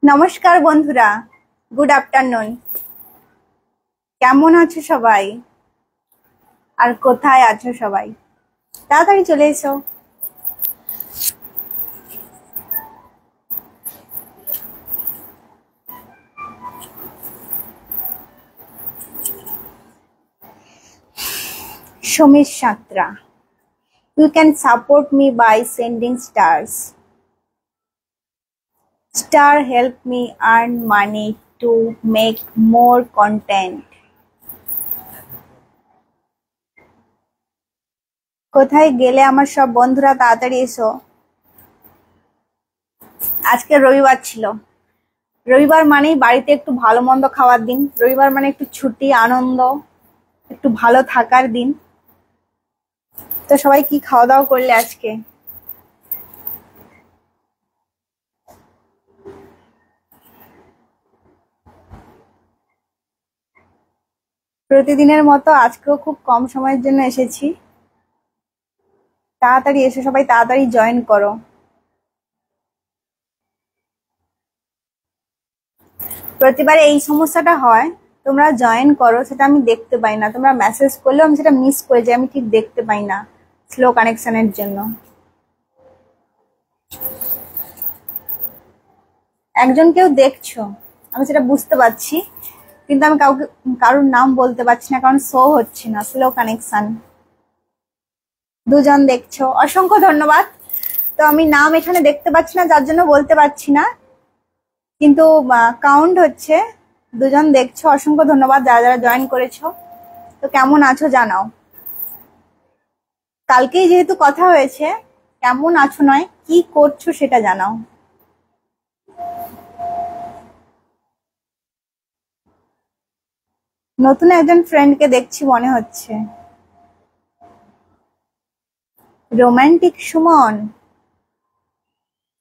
নমস্কার বন্ধুরা, good afternoon. কেমন আছো সবাই আর কোথায় আছো সবাই? তাড়াতাড়ি চলে এসো। Samir Santra, you can support me by sending stars. Star help me earn money to make more content. কোথায় গেলে আমার সব বন্ধুরা? তাড়াতাড়ি এসো। আজকে রবিবার ছিল। রবিবার মানেই বাড়িতে একটু ভালো মন্দ খাওয়ার দিন। রবিবার মানে একটু ছুটি, আনন্দ, একটু ভালো থাকার দিন। তো সবাই কি খাওয়া দাওয়া করলে আজকে? প্রতিদিনের মতো আজকেও খুব কম সময়ের জন্য এসেছি। তাড়াতাড়ি এসে সবাই তাড়াতাড়ি জয়েন করো। প্রতিবার এই সমস্যাটা হয়, তোমরা জয়েন করো সেটা আমি দেখতে পাই না। তোমরা মেসেজ করলেও আমি সেটা মিস করে যাই, আমি ঠিক দেখতে পাই না স্লো কানেকশনের জন্য। একজন কেউ দেখছো, আমি সেটা বুঝতে পারছি, কিন্তু আমি কারোর নাম বলতে পারছি না কারণ শো হচ্ছে না, স্লো কানেকশন। দুজন দেখছো, অসংখ্য ধন্যবাদ। তো আমি নাম এখানে দেখতে পাচ্ছি না যার জন্য বলতে পারছি না, কিন্তু কাউন্ট হচ্ছে। দুজন দেখছো, অসংখ্য ধন্যবাদ যারা যারা জয়েন করেছো। তো কেমন আছো জানাও। কালকেই যেহেতু কথা হয়েছে, কেমন আছো নয় কি করছো সেটা জানাও। নতুন একজন ফ্রেন্ডকে দেখছি মনে হচ্ছে। রোমান্টিক সুমন,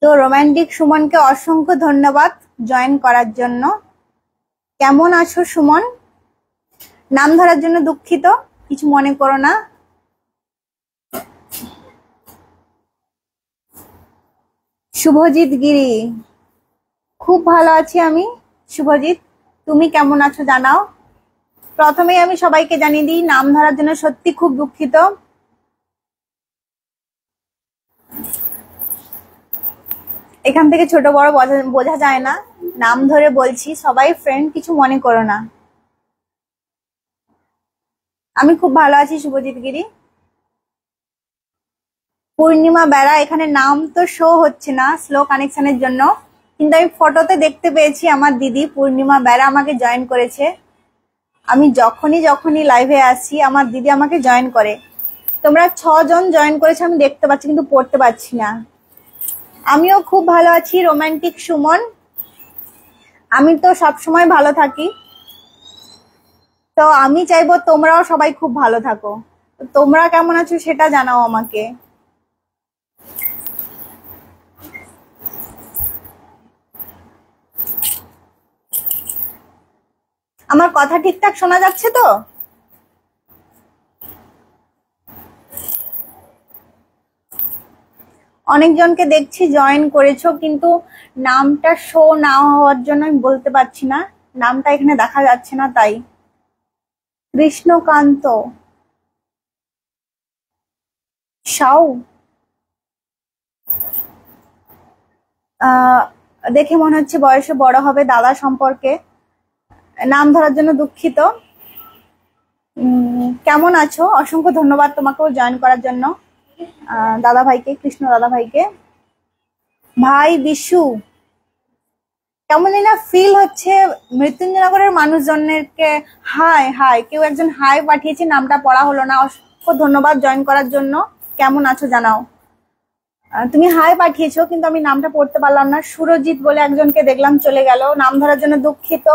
তো রোমান্টিক সুমনকে অসংখ্য ধন্যবাদ জয়েন করার জন্য। কেমন আছো সুমন? নাম ধরার জন্য দুঃখিত, কিছু মনে করো না। শুভজিৎ গিরি, খুব ভালো আছি আমি। শুভজিৎ, তুমি কেমন আছো জানাও। প্রথমেই আমি সবাইকে জানিয়ে দিই, নাম ধরার জন্য সত্যি খুব দুঃখিত। এখান থেকে ছোট বড় বোঝা যায় না, নাম ধরে বলছি, সবাই ফ্রেন্ড, কিছু মনে করো না। আমি খুব ভালো আছি শুভজিৎ গিরি। পূর্ণিমা বেড়া, এখানে নাম তো শো হচ্ছে না স্লো কানেকশনের জন্য, কিন্তু আমি ফটোতে দেখতে পেয়েছি আমার দিদি পূর্ণিমা বেড়া আমাকে জয়েন করেছে। আমি যখনই লাইভে আসি আমার দিদি আমাকে জয়েন করে। তোমরা 6 জন জয়েন করেছো আমি দেখতে পাচ্ছি, কিন্তু পড়তে পারছি না। আমিও খুব ভালো আছি রোমান্টিক সুমন, আমি তো সবসময় ভালো থাকি। তো আমি চাইবো তোমরাও সবাই খুব ভালো থাকো। তোমরা কেমন আছো সেটা জানাও আমাকে। আমার কথা ঠিকঠাক শোনা যাচ্ছে তো? অনেকজনকে দেখছি জয়েন করেছো, কিন্তু নামটা শো না হওয়ার জন্য আমি বলতে পারছি না, নামটা এখানে দেখা যাচ্ছে না তাই। কৃষ্ণকান্ত সাউ, দেখে মনে হচ্ছে বয়সে বড় হবে, দাদা সম্পর্কে। নাম ধরার জন্য দুঃখিত। কেমন আছো? অসংখ্য ধন্যবাদ তোমাকেও জয়েন করার জন্য, দাদা ভাইকে, কৃষ্ণ দাদা ভাইকে। ভাই বিশু, কেমন না ফিল হচ্ছে মৃত্যুঞ্জয়নগরের মানুষজনকে। হাই হাই, কেউ একজন হাই পাঠিয়েছে, নামটা পড়া হলো না। অসংখ্য ধন্যবাদ জয়েন করার জন্য। কেমন আছো জানাও। তুমি হাই পাঠিয়েছো কিন্তু আমি নামটা পড়তে পারলাম না। সুরজিৎ বলে একজনকে দেখলাম চলে গেল, নাম ধরার জন্য দুঃখিত।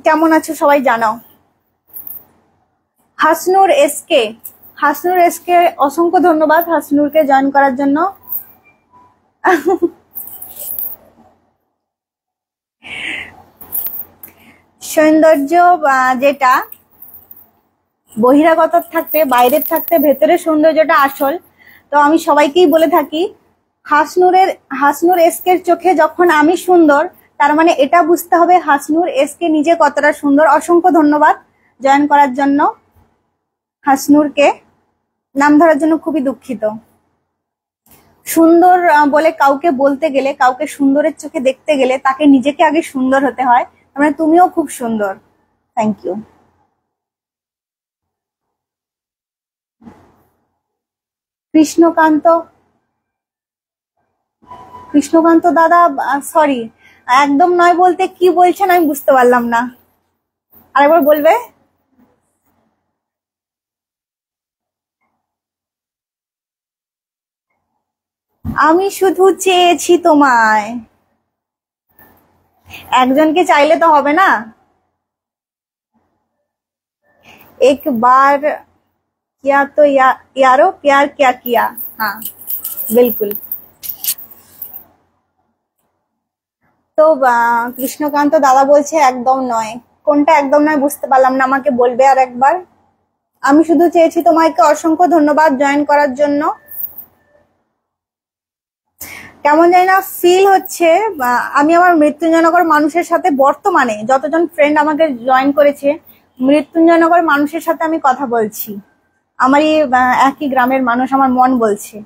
কেমন আছো সবাই জানাও। হাসনুর এসকে, হাসনুর এসকে অসংখ্য ধন্যবাদ হাসনুরকে জয়েন করার জন্য। সৌন্দর্য যেটা বহিরাগত থাকতে, বাইরের থাকতে ভেতরের সৌন্দর্যটা আসল। তো আমি সবাইকেই বলে থাকি হাসনুর এসকের চোখে যখন আমি সুন্দর, তার মানে এটা বুঝতে হবে হাসনুর এসকে নিজে কতটা সুন্দর। অসংখ্য ধন্যবাদ জয়েন করার জন্য। হাসনুরকে নাম ধরার জন্য খুবই দুঃখিত। সুন্দর বলে কাউকে বলতে গেলে, কাউকে সুন্দরের চোখে দেখতে গেলে তাকে নিজেকে আগে সুন্দর হতে হয়। তার মানে তুমিও খুব সুন্দর। Thank you. কৃষ্ণকান্ত দাদা, সরি, একদম নয় বলতে কি বলছেন আমি বুঝতে পারলাম না, আরেকবার বলবে? আমি শুধু চেয়েছি তোমায়। একজনকে চাইলে তো হবে না। एक बार किया तो यारो प्यार क्या किया। हाँ बिल्कुल। তো কৃষ্ণকান্ত দাদা বলছে একদম নয়। কোনটা একদম নয় বুঝতে পারলাম না, আমাকে বলবে আর একবার? আমি শুধু চেয়েছি তোমাকে। অসংখ্য ধন্যবাদ জয়েন করার জন্য। কেমন জানি না ফিল হচ্ছে, আমি আমার মৃত্যুঞ্জয়নগর মানুষের সাথে, বর্তমানে যতজন ফ্রেন্ড আমাকে জয়েন করেছে, মৃত্যুঞ্জয়নগর মানুষের সাথে আমি কথা বলছি। আমারই একই গ্রামের মানুষ, আমার মন বলছে।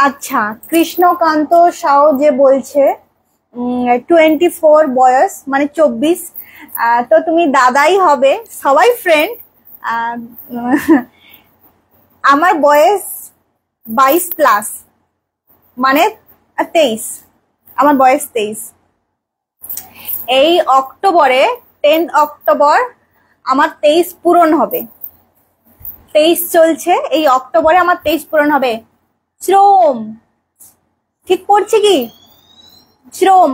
আচ্ছা, কৃষ্ণকান্ত সাউ যে বলছে 24 বয়স, মানে 24, তো তুমি দাদাই হবে, সবাই ফ্রেন্ড। আমার বয়স 22+, মানে 23। আমার বয়স 23। এই অক্টোবরে 10 অক্টোবর আমার 23 পূরণ হবে। 23 চলছে, এই অক্টোবরে আমার 23 পূরণ হবে। শ্রম ঠিক পড়ছে কি? শ্রম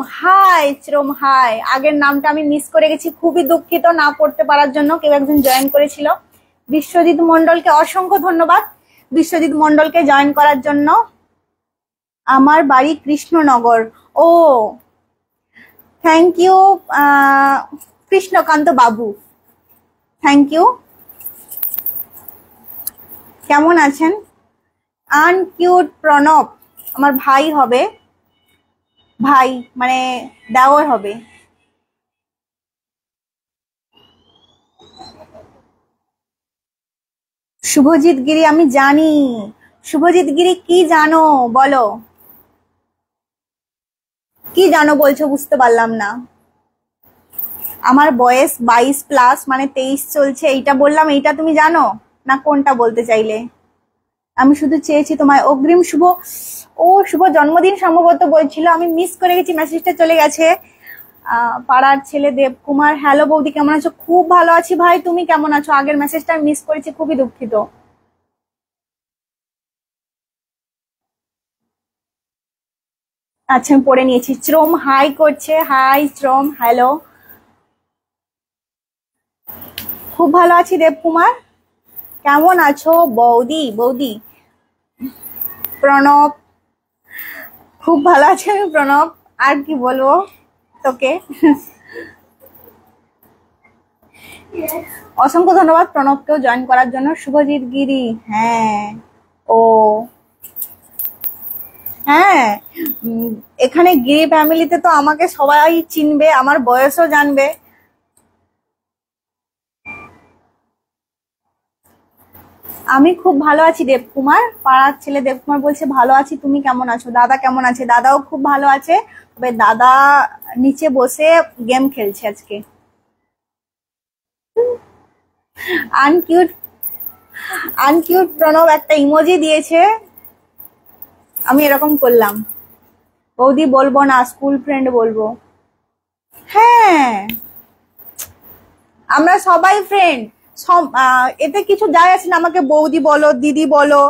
হাই। আগের নামটা আমি মিস করে গেছি, খুবই দুঃখিত না পড়তে পারার জন্য। কেউ একজন জয়েন করেছিল। বিশ্বজিৎ মন্ডলকে অসংখ্য ধন্যবাদ বিশ্বজিৎ মন্ডলকে জয়েন করার জন্য। আমার বাড়ি কৃষ্ণনগর। ও thank you Krishnakanta Babu, thank you. কেমন আছেন? আনকিউট প্রণব আমার ভাই হবে, ভাই মানে দেওর হবে। শুভজিৎ গিরি আমি জানি। শুভজিৎ গিরি কি জানো বলো? কি জানো বলছো বুঝতে পারলাম না। আমার বয়স 22+, মানে 23 চলছে, এইটা বললাম। এইটা তুমি জানো না কোনটা বলতে চাইলে? আমি শুধু চেয়েছি তোমায়। অগ্রিম শুভ, ও শুভ জন্মদিন সম্ভবত বলছিল, আমি মিস করে গেছি, মেসেজটা চলে গেছে। পাড়ার ছেলে দেবকুমার, হ্যালো বৌদি কেমন আছো? খুব ভালো আছি ভাই, তুমি কেমন আছো? আগের মেসেজটা মিস করেছি, খুবই দুঃখিত। আচ্ছা আমি পড়ে নিয়েছি। শ্রম হাই করছে, হাই শ্রম, হ্যালো। খুব ভালো আছি দেবকুমার, কেমন আছো বৌদি? প্রণব, খুব ভালো আছি আমি প্রণব, আর কি বলবো তোকে। অসংখ্য ধন্যবাদ প্রণবকেও জয়েন করার জন্য। শুভজিৎ গিরি, হ্যাঁ ও হ্যাঁ, এখানে গিরি ফ্যামিলিতে তো আমাকে সবাই চিনবে, আমার বয়সও জানবে। আমি খুব ভালো আছি দেবকুমার। পাড়ার ছেলে দেবকুমার বলছে ভালো আছি, তুমি কেমন আছো? দাদা কেমন আছে? দাদাও খুব ভালো আছে, তবে দাদা নিচে বসে গেম খেলছে আজকে। আনকিউট প্রণব একটা ইমোজি দিয়েছে, আমি এরকম করলাম। বৌদি বলবো না, স্কুল ফ্রেন্ড বলবো। হ্যাঁ আমরা সবাই ফ্রেন্ড, এতে কিছু যায় আসে না। আমাকে বৌদি বলো, দিদি বলো,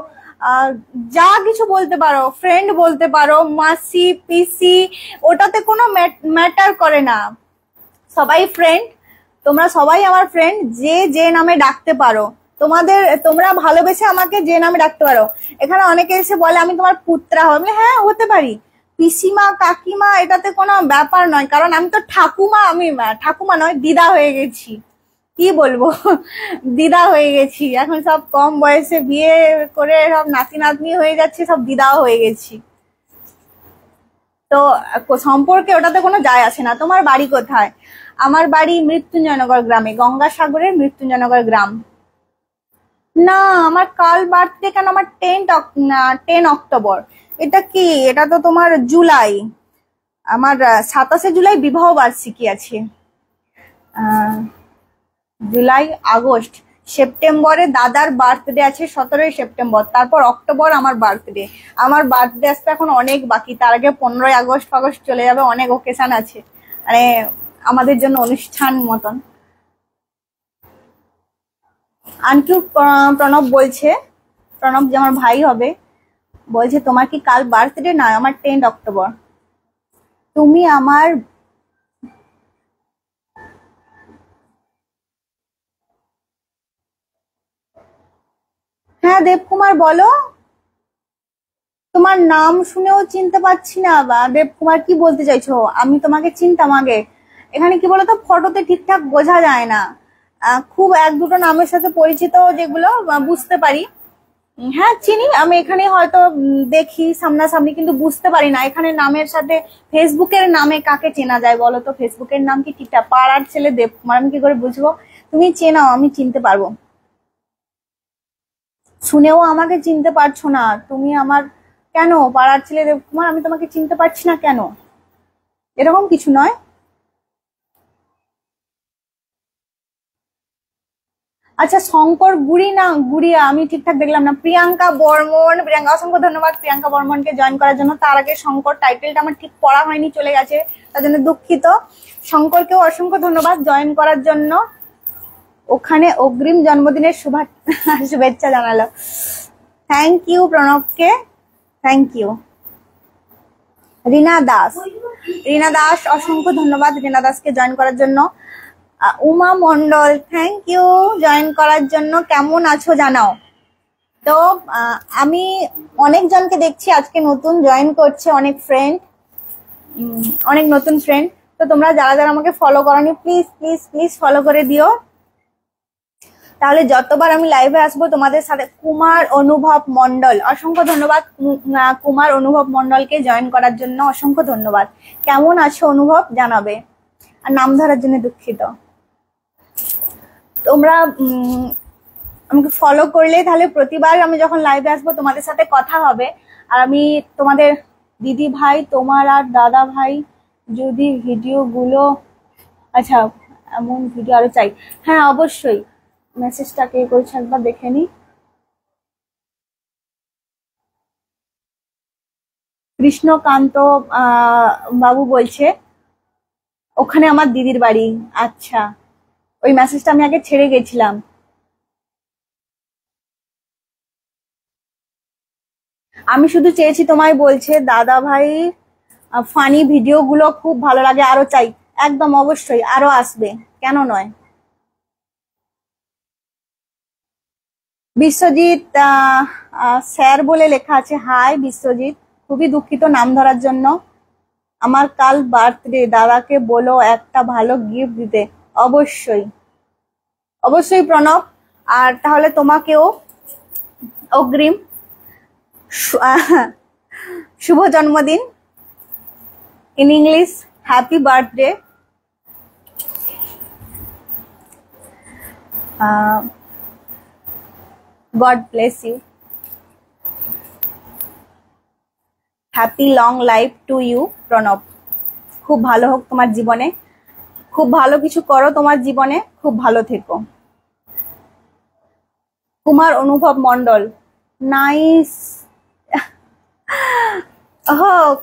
যা কিছু বলতে পারো, ফ্রেন্ড বলতে পারো, মাসি পিসি, ওটাতে কোনো ম্যাটার করে না। সবাই ফ্রেন্ড, তোমরা সবাই আমার ফ্রেন্ড, যে যে নামে ডাকতে পারো। তোমরা ভালোবেসে আমাকে যে নামে ডাকতে পারো। এখানে অনেকে এসে বলে আমি তোমার পুত্রা হবো, হ্যাঁ হতে পারি। পিসিমা কাকিমা এটাতে কোনো ব্যাপার নয়, কারণ আমি তো ঠাকুমা, আমি ঠাকুমা নয় দিদা হয়ে গেছি, কি বলবো দিদা হয়ে গেছি এখন, সব কম বয়সে বিয়ে করে সব নাতি নাতনি হয়ে যাচ্ছে, সব দিদাও হয়ে গেছি। তো সম্পর্কে ওটাতে কোনো যায় আসে না। তোমার বাড়ি কোথায়? আমার বাড়ি মৃত্যুঞ্জয়নগর গ্রামে, গঙ্গাসাগরের মৃত্যুঞ্জয়নগর গ্রাম। না আমার কাল বার্থডে কেন? আমার 10 অক্টোবর। এটা কি? এটা তো তোমার জুলাই, আমার 27শে জুলাই বিবাহ বার্ষিকী আছে। জুলাই, আগস্ট, সেপ্টেম্বরে দাদার বার্থডে আছে 17ই সেপ্টেম্বর, তারপর অক্টোবর আমার বার্থডে। আমার বার্থডে আসতে এখন অনেক বাকি, তার আগে 15ই আগস্ট চলে যাবে, অনেক ওকেশন আছে, মানে আমাদের জন্য অনুষ্ঠান মতন। আন্টু প্রণব বলছে, প্রণব যে আমার ভাই হবে, বলছে তোমার কি কাল বার্থডে? না আমার 10 অক্টোবর। তুমি আমার হ্যাঁ দেবকুমার বলো। তোমার নাম শুনেও চিনতে পারছি না, বা দেবকুমার কি বলতে চাইছো? আমি তোমাকে চিনতাম আগে। এখানে কি বলতো, ফটোতে ঠিকঠাক বোঝা যায় না, খুব এক দুটো নামের সাথে পরিচিত যেগুলো বুঝতে পারি। হ্যাঁ চিনি, আমি এখানে হয়তো দেখি সামনাসামনি, কিন্তু বুঝতে পারি না এখানে নামের সাথে ফেসবুকের নামে কাকে চেনা যায় বলো তো? ফেসবুকের নাম কি ঠিকঠাক? পাড়ার ছেলে দেবকুমার, আমি কি করে বুঝবো? তুমি চেনাও, আমি চিনতে পারবো। শুনেও আমাকে চিনতে পারছো না তুমি আমার? কেন পাড়ার ছেলে দেবকুমার, আমি তোমাকে চিনতে পারছি না কেন? এরকম কিছু নয়। আচ্ছা শঙ্কর গুড়ি না গুড়িয়া, আমি ঠিকঠাক দেখলাম না। প্রিয়াঙ্কা বর্মন, প্রিয়াঙ্কা অসংখ্য ধন্যবাদ প্রিয়াঙ্কা বর্মনকে জয়েন করার জন্য। তার আগে শঙ্কর টাইটেলটা আমার ঠিক পড়া হয়নি, চলে গেছে, তার জন্য দুঃখিত। শঙ্করকেও অসংখ্য ধন্যবাদ জয়েন করার জন্য। ওখানে অগ্রিম জন্মদিনের শুভেচ্ছা জানালো। থ্যাংক ইউ প্রণবকে, থ্যাংক ইউ। রিনা দাস, রিনা দাস অসংখ্য ধন্যবাদ রিনা দাসকে জয়েন করার জন্য। Uma Mondal, thank you join করার জন্য। কেমন আছো জানাও। তো আমি অনেকজনকে দেখছি আজকে নতুন জয়েন করছে, অনেক ফ্রেন্ড, অনেক নতুন ফ্রেন্ড। তো তোমরা যারা যারা আমাকে ফলো করোনি প্লিজ প্লিজ প্লিজ ফলো করে দিও, তাহলে যতবার আমি লাইভে আসবো তোমাদের সাথে। কুমার অনুভব মন্ডল, অসংখ্য ধন্যবাদ কুমার অনুভব মন্ডলকে জয়েন করার জন্য, অসংখ্য ধন্যবাদ। কেমন আছো অনুভব জানাবে, আর নাম ধরার জন্য দুঃখিত। তোমরা আমাকে ফলো করলে তাহলে প্রতিবার আমি যখন লাইভে আসবো তোমাদের সাথে কথা হবে। আর আমি তোমাদের দিদি ভাই, তোমার আর দাদা ভাই যদি ভিডিওগুলো, আচ্ছা এমন ভিডিও আরো চাই। হ্যাঁ অবশ্যই, মেসেজটা কে করেছে একবার দেখে নি। কৃষ্ণকান্ত বাবু বলছে ওখানে আমার দিদির বাড়ি। আচ্ছা, ওই মেসেজটা আমি আগে ছেড়ে গেছিলাম। আমি শুধু চেয়েছি, তোমায় বলছে দাদা ভাই ফানি ভিডিওগুলো খুব ভালো লাগে, আরো চাই। একদম অবশ্যই আরো আসবে, কেন নয়। বিশ্বজিৎ স্যার বলে লেখা আছে, হাই বিশ্বজিৎ, খুবই দুঃখিত নাম ধরার জন্য। আমার কাল বার্থডে, দাদাকে বলো একটা ভালো গিফট দিতে। অবশ্যই অবশ্যই প্রণব, আর তাহলে তোমাকেও অগ্রিম শুভ জন্মদিন, in English happy birthday. God bless you, happy long life to you Pranab. খুব ভালো হোক তোমার জীবনে, খুব ভালো কিছু করো তোমার জীবনে, খুব ভালো থেকো। কুমার অনুভব মন্ডল, নাইস। ও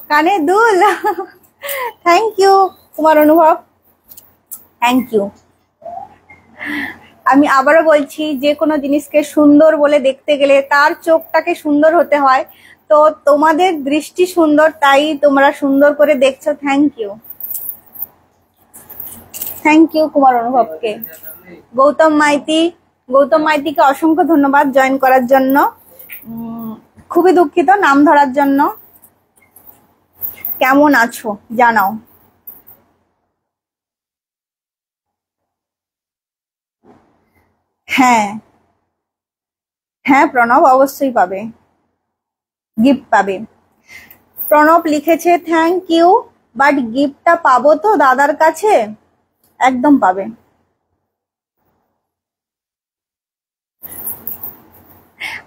কানে দুল, থ্যাংক ইউ কুমার অনুভব, থ্যাংক ইউ। আমি আবারও বলছি, যে কোনো জিনিসকে সুন্দর বলে দেখতে গেলে তার চোখটাকে সুন্দর হতে হয়। তো তোমাদের দৃষ্টি সুন্দর, তাই তোমরা সুন্দর করে দেখছো। Thank you, thank you Kumar অনুভবকে। গৌতম মাইতি, গৌতম মাইতিকে অসংখ্য ধন্যবাদ জয়েন করার জন্য। খুবই দুঃখিত নাম ধরার জন্য। কেমন আছো জানাও। হ্যাঁ হ্যাঁ, প্রণব অবশ্যই পাবে, গিফট পাবে। প্রণব লিখেছে থ্যাংক ইউ, বাট গিফটটা পাবো তো দাদার কাছে? একদম পাবে।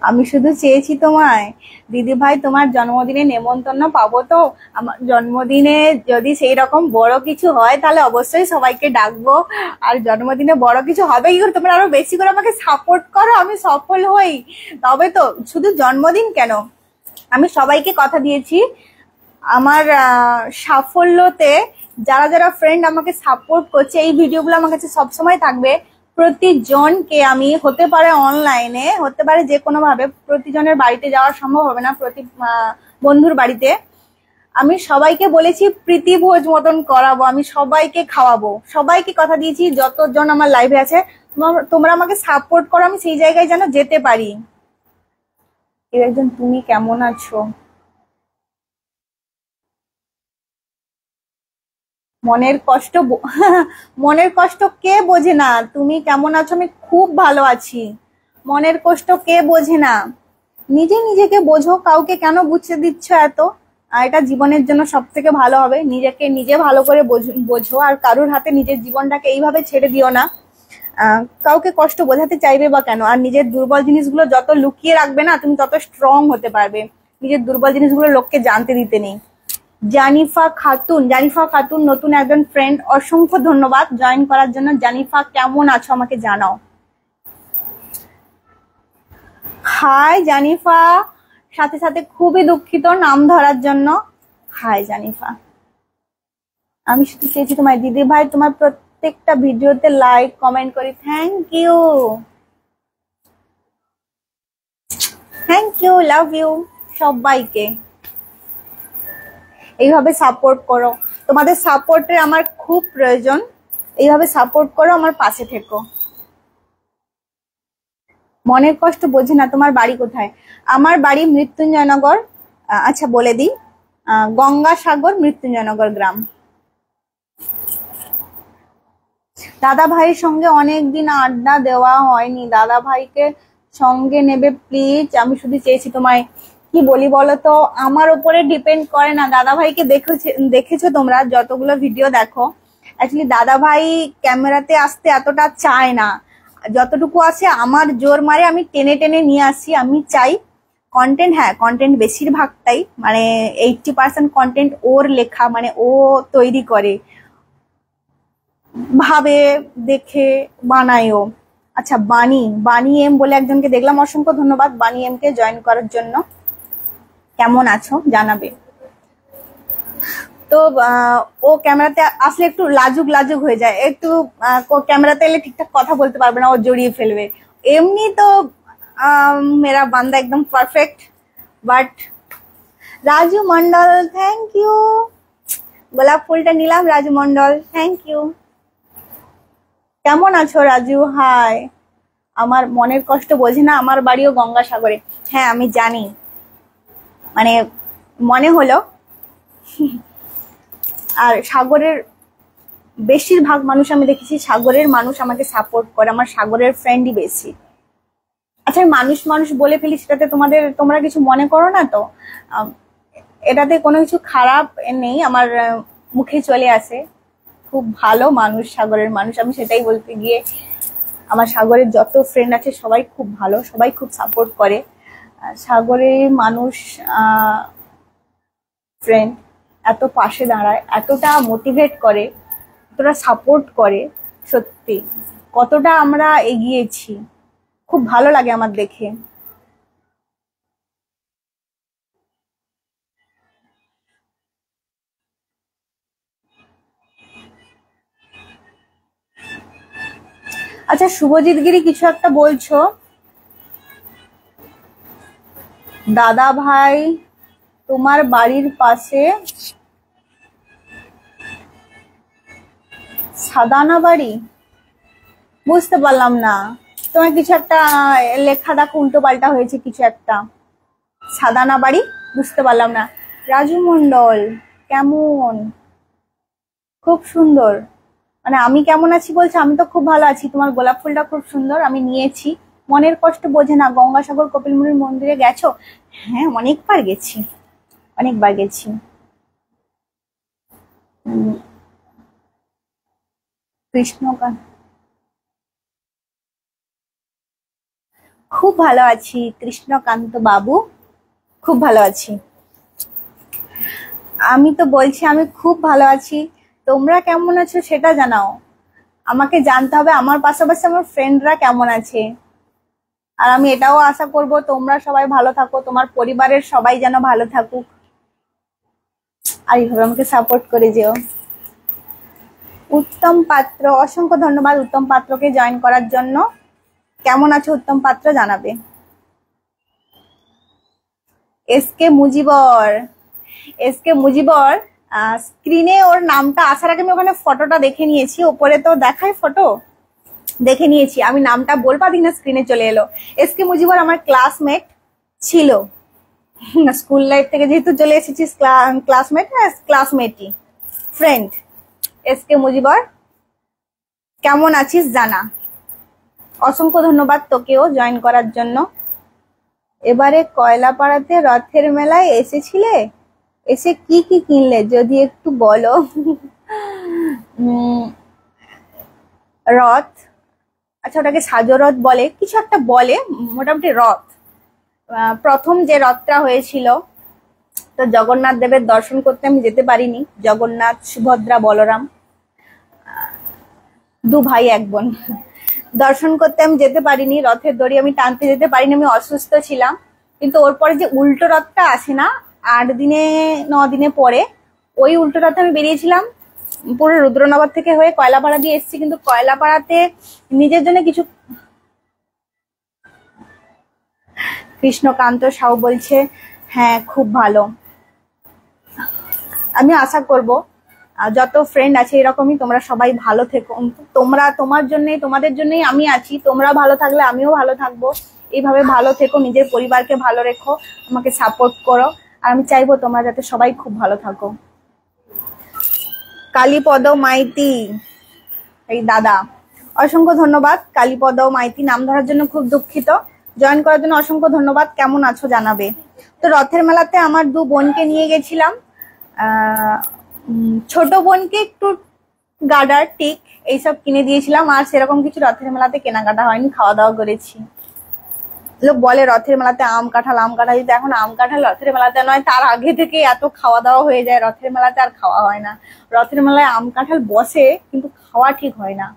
আমি শুধু চেয়েছি তোমায়, দিদি ভাই তোমার জন্মদিনে নেমন্তন্ন পাবো তো? আমার জন্মদিনে যদি সেই রকম বড় কিছু হয় তাহলে অবশ্যই সবাইকে ডাকবো। আর জন্মদিনে বড় কিছু হবে কি করে, তোমরা আরো বেশি করে আমাকে সাপোর্ট করো, আমি সফল হই তবে তো। শুধু জন্মদিন কেন, আমি সবাইকে কথা দিয়েছি আমার সাফল্যতে যারা যারা ফ্রেন্ড আমাকে সাপোর্ট করছে, এই ভিডিওগুলো আমার কাছে সবসময় থাকবে। প্রতিজনকে আমি, হতে পারে অনলাইনে, হতে পারে যে কোনো ভাবে, প্রতিজনের বাড়িতে যাওয়া সম্ভব হবে না, প্রতি বন্ধুর বাড়িতে আমি সবাইকে বলেছি প্রীতি ভোজ মতন করাবো, আমি সবাইকে খাওয়াবো। সবাইকে কথা দিয়েছি, যতজন আমার লাইভে আছে তোমরা আমাকে সাপোর্ট করো, আমি সেই জায়গায় যেন যেতে পারি। কেউ একজন তুমি কেমন আছো, মনের কষ্ট মনের কষ্ট কে বোঝে না? তুমি কেমন আছো, আমি খুব ভালো আছি। মনের কষ্ট কে বোঝে না? নিজে নিজেকে বোঝো, কাউকে কেন বুঝতে দিচ্ছ এত? আর এটা জীবনের জন্য সব থেকে ভালো হবে, নিজেকে নিজে ভালো করে বোঝো, আর কারোর হাতে নিজের জীবনটাকে এইভাবে ছেড়ে দিও না। কাউকে কষ্ট বোঝাতে চাইবে বা কেন? আর নিজের দুর্বল জিনিসগুলো যত লুকিয়ে রাখবে না, তুমি তত স্ট্রং হতে পারবে। নিজের দুর্বল জিনিসগুলো লোককে জানতে দিতে নেই। জানিফা খাতুন, জানিফা খাতুন নতুন একজন ফ্রেন্ড, অসংখ্য ধন্যবাদ জয়েন করার জন্য। জানিফা কেমন আছো আমাকে জানাও। হাই জানিফা, সাথে সাথে খুবই দুঃখিত নাম ধরার জন্য। হাই জানিফা, আমি শুধু চেয়েছি তোমার দিদি ভাই তোমার প্রত্যেকটা ভিডিওতে লাইক কমেন্ট করি। Thank you, thank you, love you সবাইকে। এইভাবে সাপোর্ট করো, তোমাদের সাপোর্টের আমার খুব প্রয়োজন। এইভাবে সাপোর্ট করো, আমার পাশে থেকো। মনের কষ্ট বোঝে না, তোমার বাড়ি কোথায়? আমার বাড়ি মৃত্যুঞ্জয়নগর। আচ্ছা বলে দিই, গঙ্গাসাগর মৃত্যুঞ্জয়নগর গ্রাম। দাদা ভাইয়ের সঙ্গে অনেকদিন আড্ডা দেওয়া হয়নি, দাদা ভাইকে সঙ্গে নেবে প্লিজ। আমি শুধু চেয়েছি তোমায়, কি বলি বলো তো, আমার উপরে ডিপেন্ড করে না। দাদা ভাইকে দেখেছো তোমরা যতগুলো ভিডিও দেখো, অ্যাকচুয়ালি দাদা ভাই ক্যামেরাতে আসতে এতটা চায় না, যতটুকু আছে আমার জোর মারে আমি টেনে টেনে নিয়ে আসি। আমি চাই কন্টেন্ট, হ্যাঁ কন্টেন্ট বেশিরভাগটাই, মানে 80% কন্টেন্ট ওর লেখা, মানে ও তৈরি করে, ভাবে, দেখে বানায়ও। আচ্ছা বানি, বানি এম বলে একজনকে দেখলাম, অসংখ্য ধন্যবাদ বানি এম কে জয়েন করার জন্য। কেমন আছো জানাবে। তো ও ক্যামেরাতে আসলে একটু লাজুক লাজুক হয়ে যায়, একটু ক্যামেরাতে এলে ঠিকঠাক কথা বলতে পারবে না, ও জড়িয়ে ফেলবে। এমনি তো মেরা বান্দা একদম perfect. But Raju Mondal, thank you. গোলাপ ফুলটা নিলাম রাজু মন্ডল, থ্যাংক ইউ। কেমন আছো রাজু? হাই। আমার মনের কষ্ট বোঝে না, আমার বাড়িও গঙ্গাসাগরে। হ্যাঁ আমি জানি, মানে মনে হলো। আর সাগরের বেশিরভাগ মানুষ আমি দেখেছি, সাগরের মানুষ আমাকে সাপোর্ট করে, আমার সাগরের ফ্রেন্ডই বেশি। আচ্ছা আমি মানুষ মানুষ বলে ফেলি, সেটাতে তোমরা কিছু মনে করো না তো? এটাতে কোনো কিছু খারাপ নেই, আমার মুখে চলে আসে। খুব ভালো মানুষ সাগরের মানুষ, আমি সেটাই বলতে গিয়ে। আমার সাগরের যত ফ্রেন্ড আছে সবাই খুব ভালো, সবাই খুব সাপোর্ট করে। সাগরের মানুষ ফ্রেন্ড এত পাশে দাঁড়ায়, এতটা মোটিভেট করে, এতটা সাপোর্ট করে, সত্যি কতটা আমরা এগিয়েছি, খুব ভালো লাগে আমার দেখে। আচ্ছা শুভজিৎ গিরি কিছু একটা বলছো। দাদা ভাই তোমার বাড়ির পাশে সাদানা বাড়ি, বুঝতে পারলাম না। তোমার কিছু একটা লেখা দেখো উল্টো পাল্টা হয়েছে কিছু একটা। সাদানা বাড়ি বুঝতে পারলাম না। রাজু মন্ডল কেমন? খুব সুন্দর। মানে আমি কেমন আছি বলছে, আমি তো খুব ভালো আছি। তোমার গোলাপ ফুলটা খুব সুন্দর, আমি নিয়েছি। মনের কষ্ট বোঝে না। গঙ্গাসাগর কপিলমুনির মন্দিরে গেছো? হ্যাঁ, অনেকবার গেছি, অনেকবার গেছি। কৃষ্ণকান্ত, খুব ভালো আছি কৃষ্ণকান্ত বাবু, খুব ভালো আছি। আমি তো বলছি আমি খুব ভালো আছি। তোমরা কেমন আছো সেটা জানাও। আমাকে জানতে হবে আমার পাশাপাশি আমার ফ্রেন্ডরা কেমন আছে। আর আমি এটাও আশা করব তোমরা সবাই ভালো থাকো, তোমার পরিবারের সবাই যেন ভালো থাকুক। আর এইভাবে আমাকে সাপোর্ট করে যেও। উত্তম পাত্র, অসংখ্য ধন্যবাদ উত্তম পাত্রকে জয়েন করার জন্য। কেমন আছো উত্তম পাত্র জানাবে। এসকে মুজিবর, এসকে মুজিবর, স্ক্রিনে ওর নামটা আসার আগে আমি ওখানে ফটোটা দেখে নিয়েছি। ওপরে তো দেখায় ফটো, দেখে নিয়েছি। আমি নামটা বলবা দিন না, স্ক্রিনে চলে এলো। এসকে মুজিবর আমার ক্লাসমেট ছিল স্কুল লাইফ থেকে, যেহেতু চলে এসেছি ক্লাসমেট, ক্লাসমেটই, ফ্রেন্ড। এসকে মুজিবর, কেমন আছিস জানা। অসংখ্য ধন্যবাদ তোকেও জয়েন করার জন্য। এবারে কয়লাপাড়াতে রথের মেলায় এসেছিলে, এসে কি কি কিনলে যদি একটু বলো। রথ, আচ্ছা ওটাকে সাজরথ বলে, কিছু একটা বলে, মোটামুটি রথ। প্রথম যে রথটা হয়েছিল, তো জগন্নাথ দেবের দর্শন করতে আমি যেতে পারিনি। জগন্নাথ, সুভদ্রা, বলরাম, দু ভাই এক বোন, দর্শন করতে আমি যেতে পারিনি। রথের দড়ি আমি টানতে যেতে পারিনি, আমি অসুস্থ ছিলাম। কিন্তু ওর পরে যে উল্টো রথটা আসে না, 8 দিনে 9 দিনে পরে, ওই উল্টো রথে আমি বেরিয়েছিলাম পুরো রুদ্রনগর থেকে হয়ে কয়লাপাড়া দিয়ে এসেছি। কিন্তু কয়লাপাড়াতে নিজের জন্য কিছু। কৃষ্ণকান্ত সাউ বলছে হ্যাঁ খুব ভালো। আমি আশা করব যত ফ্রেন্ড আছে এরকমই তোমরা সবাই ভালো থেকো। তোমরা, তোমার জন্যই, তোমাদের জন্যই আমি আছি। তোমরা ভালো থাকলে আমিও ভালো থাকবো। এইভাবে ভালো থেকো, নিজের পরিবারকে ভালো রেখো, আমাকে সাপোর্ট করো। আর আমি চাইবো তোমরা যাতে সবাই খুব ভালো থাকো। কালীপদ মাইতি, এই দাদা, অসংখ্য ধন্যবাদ। কালীপদ মাইতি, নাম ধরার জন্য খুব দুঃখিত। জয়েন করার জন্য অসংখ্য ধন্যবাদ। কেমন আছো জানাবে। তো রথের মেলাতে আমার 2 বোনকে নিয়ে গেছিলাম। ছোট বোনকে একটু গার্ডার, টিক এইসব কিনে দিয়েছিলাম। আর সেরকম কিছু রথের মেলাতে কেনাকাটা হয়নি, খাওয়া দাওয়া করেছি। লোক বলে রথের মেলাতে আম কাঁঠাল, আম কাঁঠাল, কিন্তু এখন আম কাঁঠাল রথের মেলাতে নয়, তার আগে থেকে এত খাওয়া দাওয়া হয়ে যায়। রথের মেলাতে আর খাওয়া হয় না। রথের মেলায় আম কাঁঠাল বসে, কিন্তু খাওয়া ঠিক হয় না।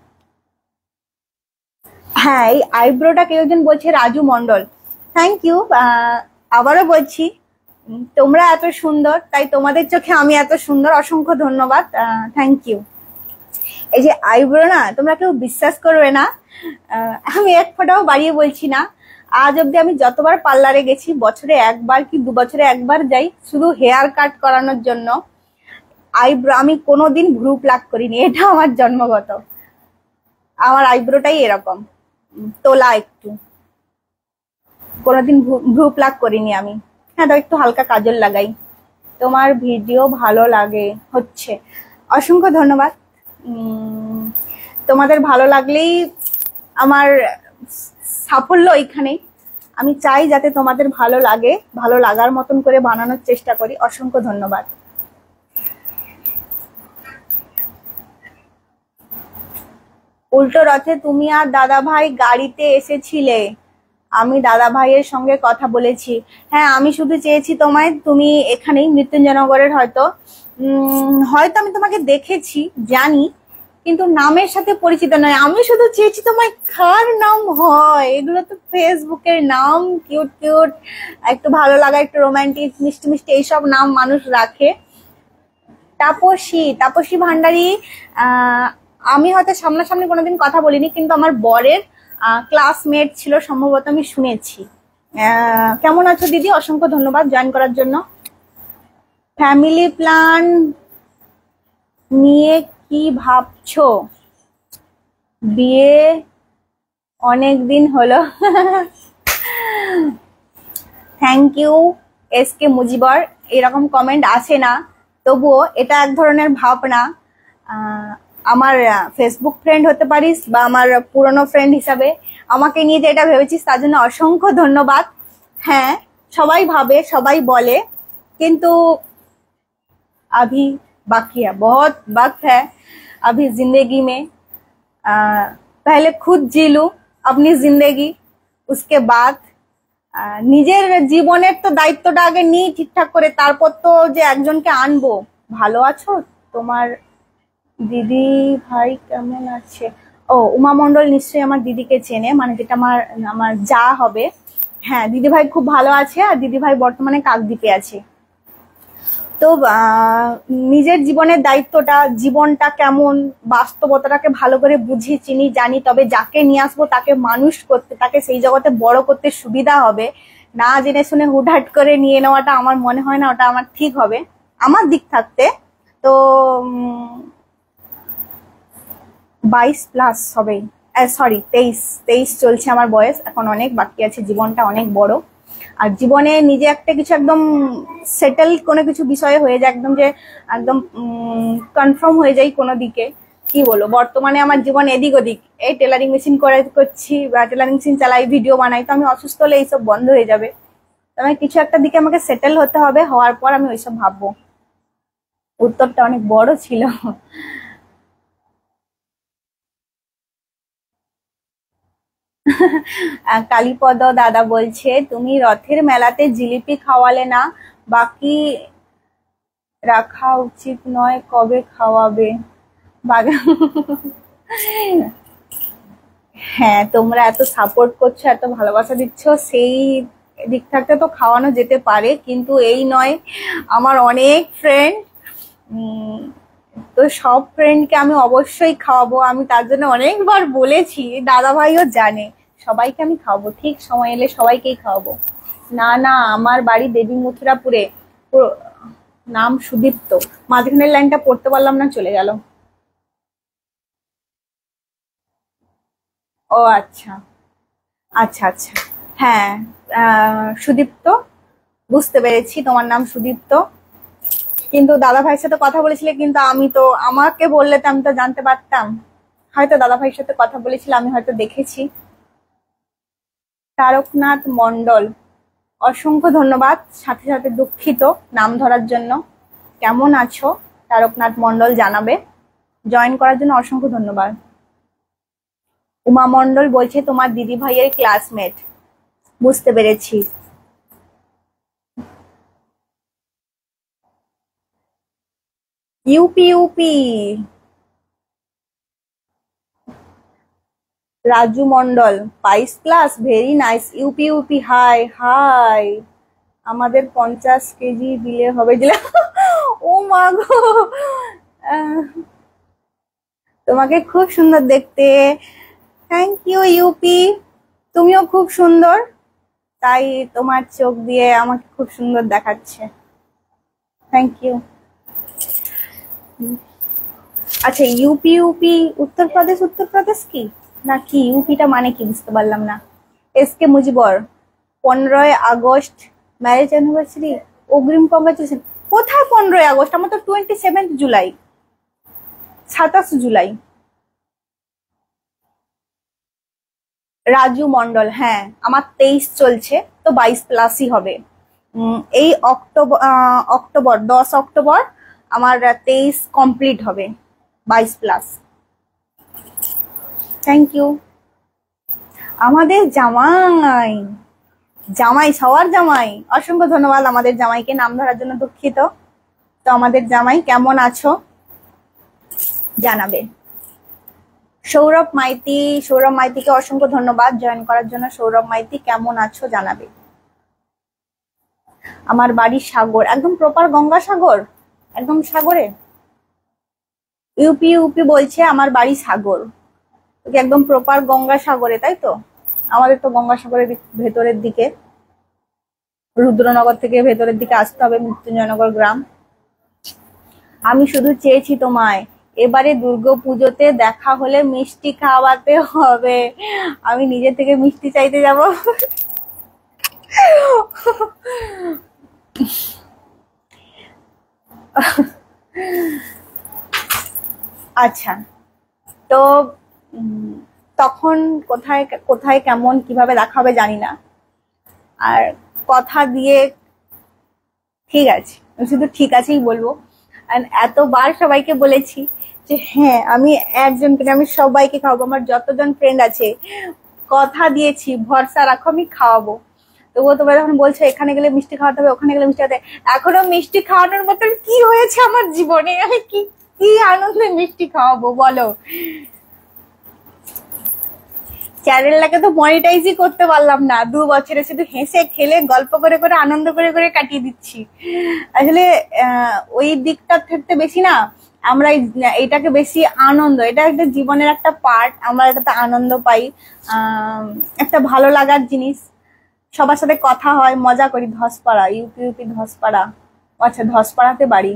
হ্যাঁ, এই আইব্রোটা কেউ একজন বলছে, রাজু মন্ডল, থ্যাংক ইউ। আবারও বলছি তোমরা এত সুন্দর, তাই তোমাদের চোখে আমি এত সুন্দর। অসংখ্য ধন্যবাদ, থ্যাংক ইউ। এই যে আইব্রো না, তোমরা কেউ বিশ্বাস করবে না, আমি এক ফোঁটাও বাড়িয়ে বলছি না, আজ অব্দি আমি যতবার পার্লারে গেছি, বছরে একবার কি 2 বছরে একবার যাই, শুধু হেয়ার কাট করানোর জন্য। আইব্রো আমি কোনোদিন ভ্রু প্লাক করিনি, এটা আমার জন্মগত। আমার আইব্রোটাই এরকম তোলা, একটু কোনোদিন ভ্রু প্লাক করিনি আমি। হ্যাঁ, তো একটু হালকা কাজল লাগাই। তোমার ভিডিও ভালো লাগে হচ্ছে, অসংখ্য ধন্যবাদ। তোমাদের ভালো লাগলেই আমার সাফল্য এখানেই। আমি চাই যাতে তোমাদের ভালো লাগে, ভালো লাগার মতন করে বানানোর চেষ্টা করি। অসংখ্য ধন্যবাদ। উল্টো রথে তুমি আর দাদা ভাই গাড়িতে এসেছিলে, আমি দাদা ভাইয়ের সঙ্গে কথা বলেছি। হ্যাঁ, আমি শুধু চেয়েছি তোমায়, তুমি এখানেই মৃত্যুঞ্জয়নগরের, হয়তো হয়তো আমি তোমাকে দেখেছি, জানি, কিন্তু নামের সাথে পরিচিত নয়। আমি শুধু চেয়েছি তোমায় কার নাম হয়, এগুলো তো ফেসবুকের নাম, কিউট কিউট, একটু ভালো লাগা, একটু রোমান্টিক, মিষ্টি মিষ্টি এইসব নাম মানুষ রাখে। তাপসী, তাপসী ভান্ডারী, আমি হয়তো সামনাসামনি কোনোদিন কথা বলিনি, কিন্তু আমার বরের ক্লাসমেট ছিল সম্ভবত, আমি শুনেছি। কেমন আছো দিদি, অসংখ্য ধন্যবাদ জয়েন করার জন্য। ফ্যামিলি প্ল্যান নিয়ে কি ভাবছো, বিয়ে অনেক দিন হলো। থ্যাংক ইউ এসকে মুজিবর, এরকম কমেন্ট আসে না, তবুও এটা এক ধরনের ভাবনা। আমার ফেসবুক ফ্রেন্ড হতে পারিস বা আমার পুরনো ফ্রেন্ড হিসাবে আমাকে নিয়ে যে এটা ভেবেছিস তার জন্য অসংখ্য ধন্যবাদ। হ্যাঁ, সবাই ভাবে, সবাই বলে, কিন্তু अभी बाकी है, बहुत वक्त है अभी जिंदगी में। पहले खुद जी लूं अपनी जिंदगी, उसके बाद নিজের জীবনের তো দায়িত্বটা আগে নিই ঠিকঠাক করে, তারপর তো যে একজনকে আনবো। ভালো আছো? তোমার দিদি ভাই কেমন আছে? ও, উমা মন্ডল নিশ্চয়ই আমার দিদিকে চেনে, মানে যেটা আমার আমার যা হবে। হ্যাঁ, দিদি ভাই খুব ভালো আছে, আর দিদি ভাই বর্তমানে কাকদ্বীপে আছে। তো নিজের জীবনের দায়িত্বটা, জীবনটা কেমন, বাস্তবতাটাকে ভালো করে বুঝি চিনি জানি, তবে যাকে নিয়ে আসবো তাকে মানুষ করতে, তাকে সেই জগতে বড় করতে সুবিধা হবে। না জেনে শুনে হুটহাট করে নিয়ে নেওয়াটা আমার মনে হয় না ওটা আমার ঠিক হবে আমার দিক থাকতে। তো 22+ হবে, সরি 23 চলছে আমার বয়স, এখন অনেক বাকি আছে, জীবনটা অনেক বড়। আর জীবনে নিজে একটা কিছু একদম সেটেল কোনো কিছু বিষয়ে হয়ে যায়, একদম যে একদম কনফার্ম হয়ে যাই কোনো দিকে, কি বলো, বর্তমানে আমার জীবন এদিক ওদিক। এই টেলারিং মেশিন করছি বা টেলারিং মেশিন চালাই, ভিডিও বানাই, তো আমি অসুস্থ হলে এইসব বন্ধ হয়ে যাবে। তো আমি কিছু একটা দিকে আমাকে সেটেল হতে হবে, হওয়ার পর আমি ওইসব ভাববো। উত্তরটা অনেক বড় ছিল। কালীপদ দাদা বলছে, তুমি রথের মেলাতে জিলিপি খাওয়ালে না, বাকি রাখা উচিত নয়, কবে খাওয়াবে? হ্যাঁ, তোমরা এত সাপোর্ট করছো, এত ভালোবাসা দিচ্ছ, সেই দিক থাকতে তো খাওয়ানো যেতে পারে, কিন্তু এই নয়। আমার অনেক ফ্রেন্ড, তো সব ফ্রেন্ডকে আমি অবশ্যই খাওয়াবো। আমি তার জন্য অনেকবার বলেছি, দাদা ভাইও জানে, সবাইকে আমি খাওয়াবো, ঠিক সময় এলে সবাইকেই খাওয়াবো। না না, আমার বাড়ি দেবী মথুরাপুরে। নাম সুদীপ্ত। মাঝখানের লাইনটা পড়তে পারলাম না, চলে গেল। ও আচ্ছা, আচ্ছা আচ্ছা। হ্যাঁ, সুদীপ্ত, বুঝতে পেরেছি তোমার নাম সুদীপ্ত। কিন্তু দাদা ভাইয়ের সাথে কথা বলেছিলে, কিন্তু আমি তো, আমাকে বললে তো আমি তো জানতে পারতাম। হয়তো দাদা ভাইয়ের সাথে কথা বলেছিল, আমি হয়তো দেখেছি। তারকনাথ মন্ডল, অসংখ্য ধন্যবাদ, সাথে সাথে দুঃখিত নাম ধরার জন্য। কেমন আছো তারকনাথ মন্ডল জানাবে। জয়েন করার জন্য অসংখ্য ধন্যবাদ। উমা মন্ডল বলছে তোমার দিদি ভাইয়ের ক্লাসমেট, বুঝতে পেরেছি। UP UP. Raju Mondal 22+, very nice. UP UP, high high. আমাদের 50 কেজি দিলে হবে? দিলে ও মা গো, তোমাকে খুব সুন্দর দেখতে। থ্যাংক ইউ ইউপি, তুমিও খুব সুন্দর, তাই তোমার চোখ দিয়ে আমাকে খুব সুন্দর দেখাচ্ছে। Thank you. আচ্ছা, ইউপি ইউপি উত্তরপ্রদেশ, উত্তরপ্রদেশ কি না কি? ইউপিটা মানে কি বুঝতে পারলাম না। এসকে মুজিবর 15ই আগস্ট ম্যারেজ অ্যানিভার্সারি, অগ্রিম কংগ্রাচুলেশন। কোথায় 15ই আগস্ট? আমার তো 27 জুলাই, 27 জুলাই। রাজু মন্ডল, হ্যাঁ আমার 23 চলছে, তো 22+ই হবে। এই অক্টোবর 10 অক্টোবর আমার 23 কমপ্লিট হবে, 22+। Thank you. আমাদের জামাই, জামাই সবার জামাই, অসংখ্য ধন্যবাদ আমাদের জামাইকে, নাম ধরার জন্য দুঃখিত। তো আমাদের জামাই কেমন আছো জানাবে। সৌরভ মাইতি, সৌরভ মাইতিকে অসংখ্য ধন্যবাদ জয়েন করার জন্য। সৌরভ মাইতি কেমন আছো জানাবে। আমার বাড়ি সাগর, একদম প্রপার গঙ্গাসাগর, একদম সাগরে। ইউপি ইউপি বলছে আমার বাড়ি সাগর, একদম প্রপার গঙ্গাসাগরে, তাই তো? আমাদের তো গঙ্গাসাগরের ভেতরের দিকে, রুদ্রনগর থেকে ভেতরের দিকে আসতে হবে, মৃত্যুঞ্জয়নগর গ্রাম। আমি শুধু চেয়েছি তোমায় এবারে দুর্গাপুজোতে দেখা হলে মিষ্টি খাওয়াতে হবে। আমি নিজে থেকে মিষ্টি চাইতে যাব? আচ্ছা, তো তখন কোথায় কোথায় কেমন কিভাবে দেখা হবে জানি না। আর কথা দিয়ে ঠিক আছে, আমি শুধু ঠিক আছেই বলবো। এতবার সবাইকে বলেছি যে হ্যাঁ আমি একজনকে না, আমি সবাইকে খাওয়াবো, আমার যতজন ফ্রেন্ড আছে কথা দিয়েছি, ভরসা রাখো আমি খাওয়াবো। তবুও তোমরা যখন বলছো এখানে গেলে মিষ্টি খাওয়াতে হবে, ওখানে গেলে মিষ্টি খাওয়াতে, এখনো মিষ্টি খাওয়ানোর মতন কি হয়েছে আমার জীবনে? আমি কি কি আনন্দে মিষ্টি খাওয়াবো বলো? চ্যানেলটাকে তো মনিটাইজই করতে পারলাম না, 2 বছরে শুধু হেসে খেলে গল্প করে করে আনন্দ করে করে কাটিয়ে দিচ্ছি। আসলে ওই দিকটার থেকে বেশি না, আমরা এইটাকে বেশি আনন্দ, এটা একটা জীবনের একটা পার্ট, আমরা এটাতে আনন্দ পাই, একটা ভালো লাগার জিনিস। সবার সাথে কথা হয়, মজা করি। ধসপাড়া, ইউপি ইউপি ধসপাড়া। আচ্ছা, ধসপাড়াতে বাড়ি।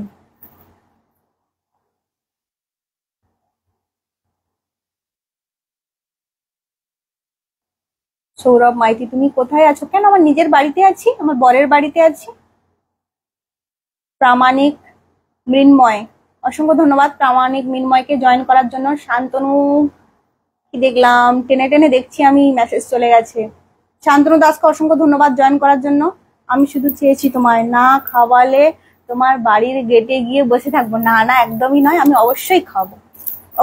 সৌরভ মাইতি, তুমি কোথায় আছো? কেন, আমার নিজের বাড়িতে আছি, আমার বরের বাড়িতে আছি। প্রামাণিক মৃন্ময়, অসংখ্য ধন্যবাদ প্রামাণিক মৃন্ময়কে জয়েন করার জন্য। শান্তনু, কি দেখলাম, টেনে টেনে দেখছি আমি, মেসেজ চলে গেছে। শান্তনু দাসকে অসংখ্য ধন্যবাদ জয়েন করার জন্য। আমি শুধু চেয়েছি তোমায় না খাওয়ালে তোমার বাড়ির গেটে গিয়ে বসে থাকবো। না না, একদমই নয়, আমি অবশ্যই খাবো,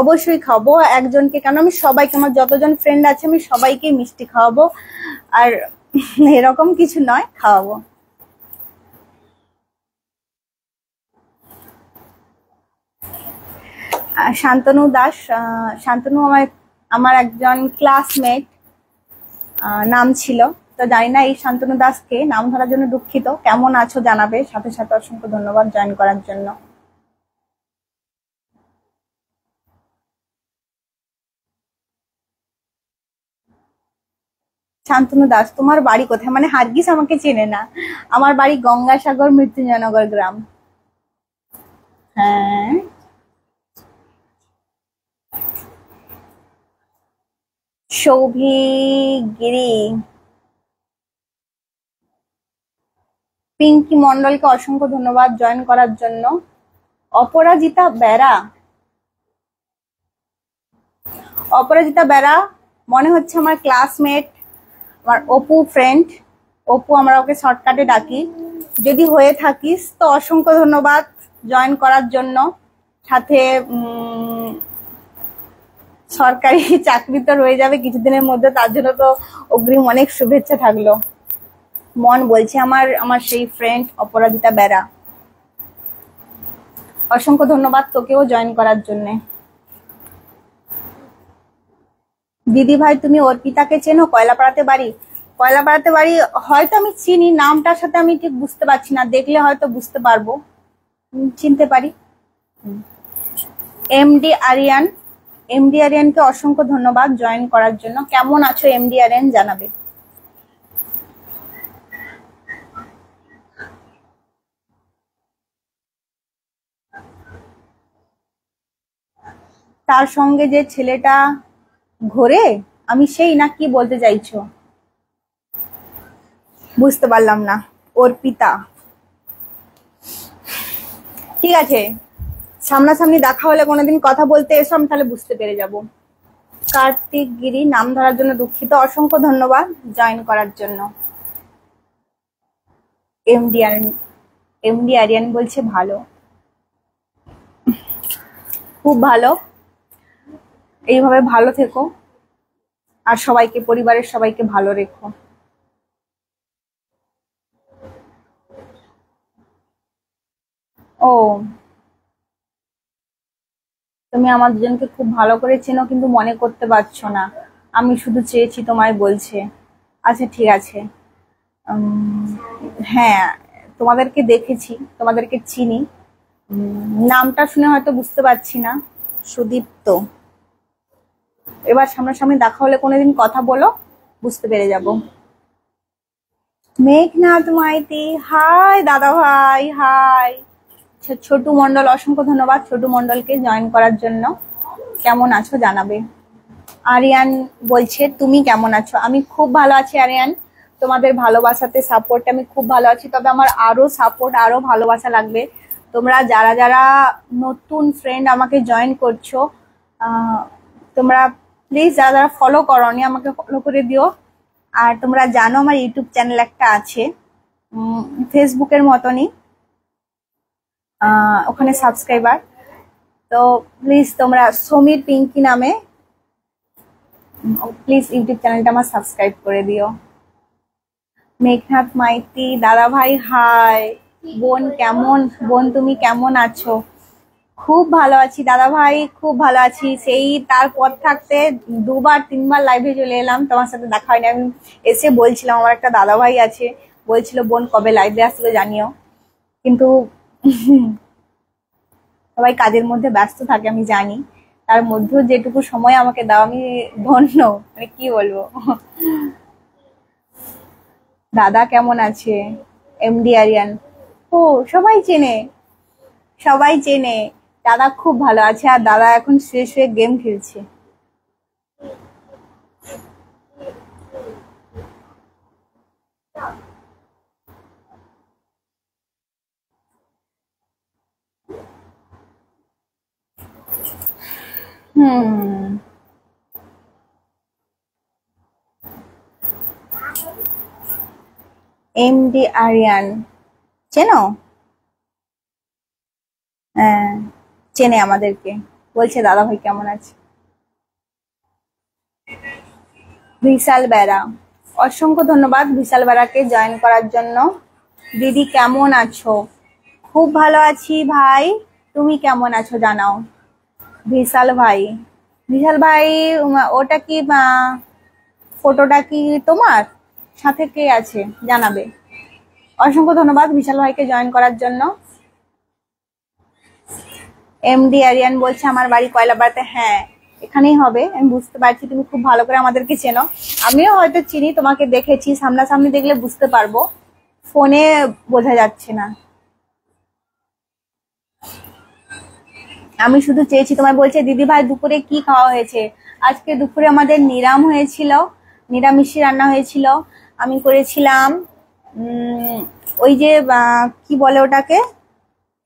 অবশ্যই খাবো একজনকে কেন, আমি সবাইকে, আমার যতজন ফ্রেন্ড আছে আমি সবাইকে মিষ্টি খাওয়াবো। আর এরকম কিছু নয়, খাওয়াবো। শান্তনু দাস, শান্তনু আমার আমার একজন ক্লাসমেট নাম ছিল, তো জানি না এই শান্তনু দাসকে, নাম ধরার জন্য দুঃখিত। কেমন আছো জানাবে, সাথে সাথে অসংখ্য ধন্যবাদ জয়েন করার জন্য। শান্তনু দাস, তোমার বাড়ি কোথায়? মানে হারগিস আমাকে চেনে না। আমার বাড়ি গঙ্গাসাগর, মৃত্যুঞ্জয়নগর গ্রাম। হ্যাঁ, সৌভিগিরি, পিঙ্কি মন্ডলকে অসংখ্য ধন্যবাদ জয়েন করার জন্য। অপরাজিতা বেরা, অপরাজিতা বেরা মনে হচ্ছে আমার ক্লাসমেট, আমার অপু ফ্রেন্ড। অপু, আমরা ওকে শর্টকাটে ডাকি। যদি হয়ে থাকিস তো অসংখ্য ধন্যবাদ জয়েন করার জন্য। সাথে সরকারি চাকরি তো রয়ে যাবে কিছুদিনের মধ্যে, তার জন্য তো অগ্রিম অনেক শুভেচ্ছা থাকলো। মন বলছে আমার, আমার সেই ফ্রেন্ড অপরাজিতা বেরা। অসংখ্য ধন্যবাদ তোকেও জয়েন করার জন্য। দিদি ভাই, তুমি অর্পিতাকে চেনো? কয়লাপাড়াতে বাড়ি। কয়লাপাড়াতে বাড়ি হয়তো আমি চিনি, নামটার সাথে আমি ঠিক বুঝতে পারছি না, দেখলে হয়তো বুঝতে পারবো, চিনতে পারি। এমডি আরিয়ান, এমডি আরিয়ানকে অসংখ্য ধন্যবাদ জয়েন করার জন্য। কেমন আছো এমডি আরিয়ান জানাবে। তার সঙ্গে যে ছেলেটা ঘোরে, আমি সেই না কি বলতে চাইছো বুঝতে পারলাম না। অর্পিতা, ঠিক আছে, সামনাসামনি দেখা হলে কোনোদিন কথা বলতে এসো, আমি তাহলে বুঝতে পেরে যাব। কার্তিক গিরি, নাম ধরার জন্য দুঃখিত, অসংখ্য ধন্যবাদ জয়েন করার জন্য। এমডি আরিয়ান, এমডি আরিয়ান বলছে ভালো, খুব ভালো, এইভাবে ভালো থেকো আর সবাইকে, পরিবারের সবাইকে ভালো রেখো। ও, তুমি আমার দুজনকে খুব ভালো করে চেনো কিন্তু মনে করতে পারছো না, আমি শুধু চেয়েছি তোমায় বলছে। আচ্ছা ঠিক আছে, হ্যাঁ তোমাদেরকে দেখেছি, তোমাদেরকে চিনি, নামটা শুনে হয়তো বুঝতে পারছি না। সুদীপ্ত, এবার সামনাসামনি দেখা হলে কোনোদিন কথা বলো, বুঝতে পেরে যাব। মেঘনাথ মাইতি, হাই দাদা ভাই, হাই। ছোটু মন্ডল, অসংখ্য ধন্যবাদ ছোটু মন্ডলকে জয়েন করার জন্য। কেমন আছো জানাবে। আরিয়ান বলছে তুমি কেমন আছো? আমি খুব ভালো আছি আরিয়ান, তোমাদের ভালোবাসাতে সাপোর্টে আমি খুব ভালো আছি, তবে আমার আরো সাপোর্ট, আরো ভালোবাসা লাগবে। তোমরা যারা যারা নতুন ফ্রেন্ড আমাকে জয়েন করছো, তোমরা প্লিজ যারা যারা ফলো করোনি আমাকে ফলো করে দিও। আর তোমরা জানো আমার ইউটিউব চ্যানেল একটা আছে, ফেসবুকের মতনই, ওখানে সাবস্ক্রাইবার। তো প্লিজ তোমরা সমীর পিঙ্কি নামে প্লিজ ইউটিউব চ্যানেলটা আমার সাবস্ক্রাইব করে দিও। মেঘনাথ মাইতি, দাদা ভাই হাই। বোন কেমন, বোন তুমি কেমন আছো? খুব ভালো আছি দাদা ভাই, খুব ভালো আছি। সেই তারপর থাকতে 2-3বার লাইভে চলে এলাম, তোমার সাথে দেখা হয়নি। আমি এসে বলছিলাম আমার একটা দাদা ভাই আছে, বলছিল বোন কবে লাইভে আসবে জানিও, কিন্তু সবাই কাজের মধ্যে ব্যস্ত থাকে আমি জানি। তার মধ্যেও যেটুকু সময় আমাকে দাও আমি ধন্য, মানে কি বলবো। দাদা কেমন আছে? এমডি আরিয়ান, ও সবাই চেনে, সবাই চেনে। দাদা খুব ভালো আছে, আর দাদা এখন শুয়ে শুয়ে গেম খেলছে। এমডি আরিয়ান চেনো? হ্যাঁ চেনে আমাদেরকে, বলছে দাদা ভাই কেমন আছে। বিশাল বেড়া, অসংখ্য ধন্যবাদ বিশাল বেড়াকে জয়েন করার জন্য। দিদি কেমন আছো? খুব ভালো আছি ভাই, তুমি কেমন আছো জানাও। বিশাল ভাই, বিশাল ভাই ওটা কি ফটোটা কি তোমার সাথে কে আছে জানাবে। অসংখ্য ধন্যবাদ বিশাল ভাইকে জয়েন করার জন্য। এমডি আরিয়ান বলছে আমার বাড়ি কয়লাপাড়াতে। হ্যাঁ এখানেই হবে, আমি বুঝতে পারছি তুমি খুব ভালো করে আমাদেরকে চেনো। আমিও হয়তো চিনি, তোমাকে দেখেছি, সামনাসামনি দেখলে বুঝতে পারবো, ফোনে বোঝা যাচ্ছে না। আমি শুধু চেয়েছি তোমায়। বলছে দিদি ভাই দুপুরে কি খাওয়া হয়েছে? আজকে দুপুরে আমাদের হয়েছিল, নিরামিষই রান্না হয়েছিল। আমি করেছিলাম ওই যে কি বলে ওটাকে,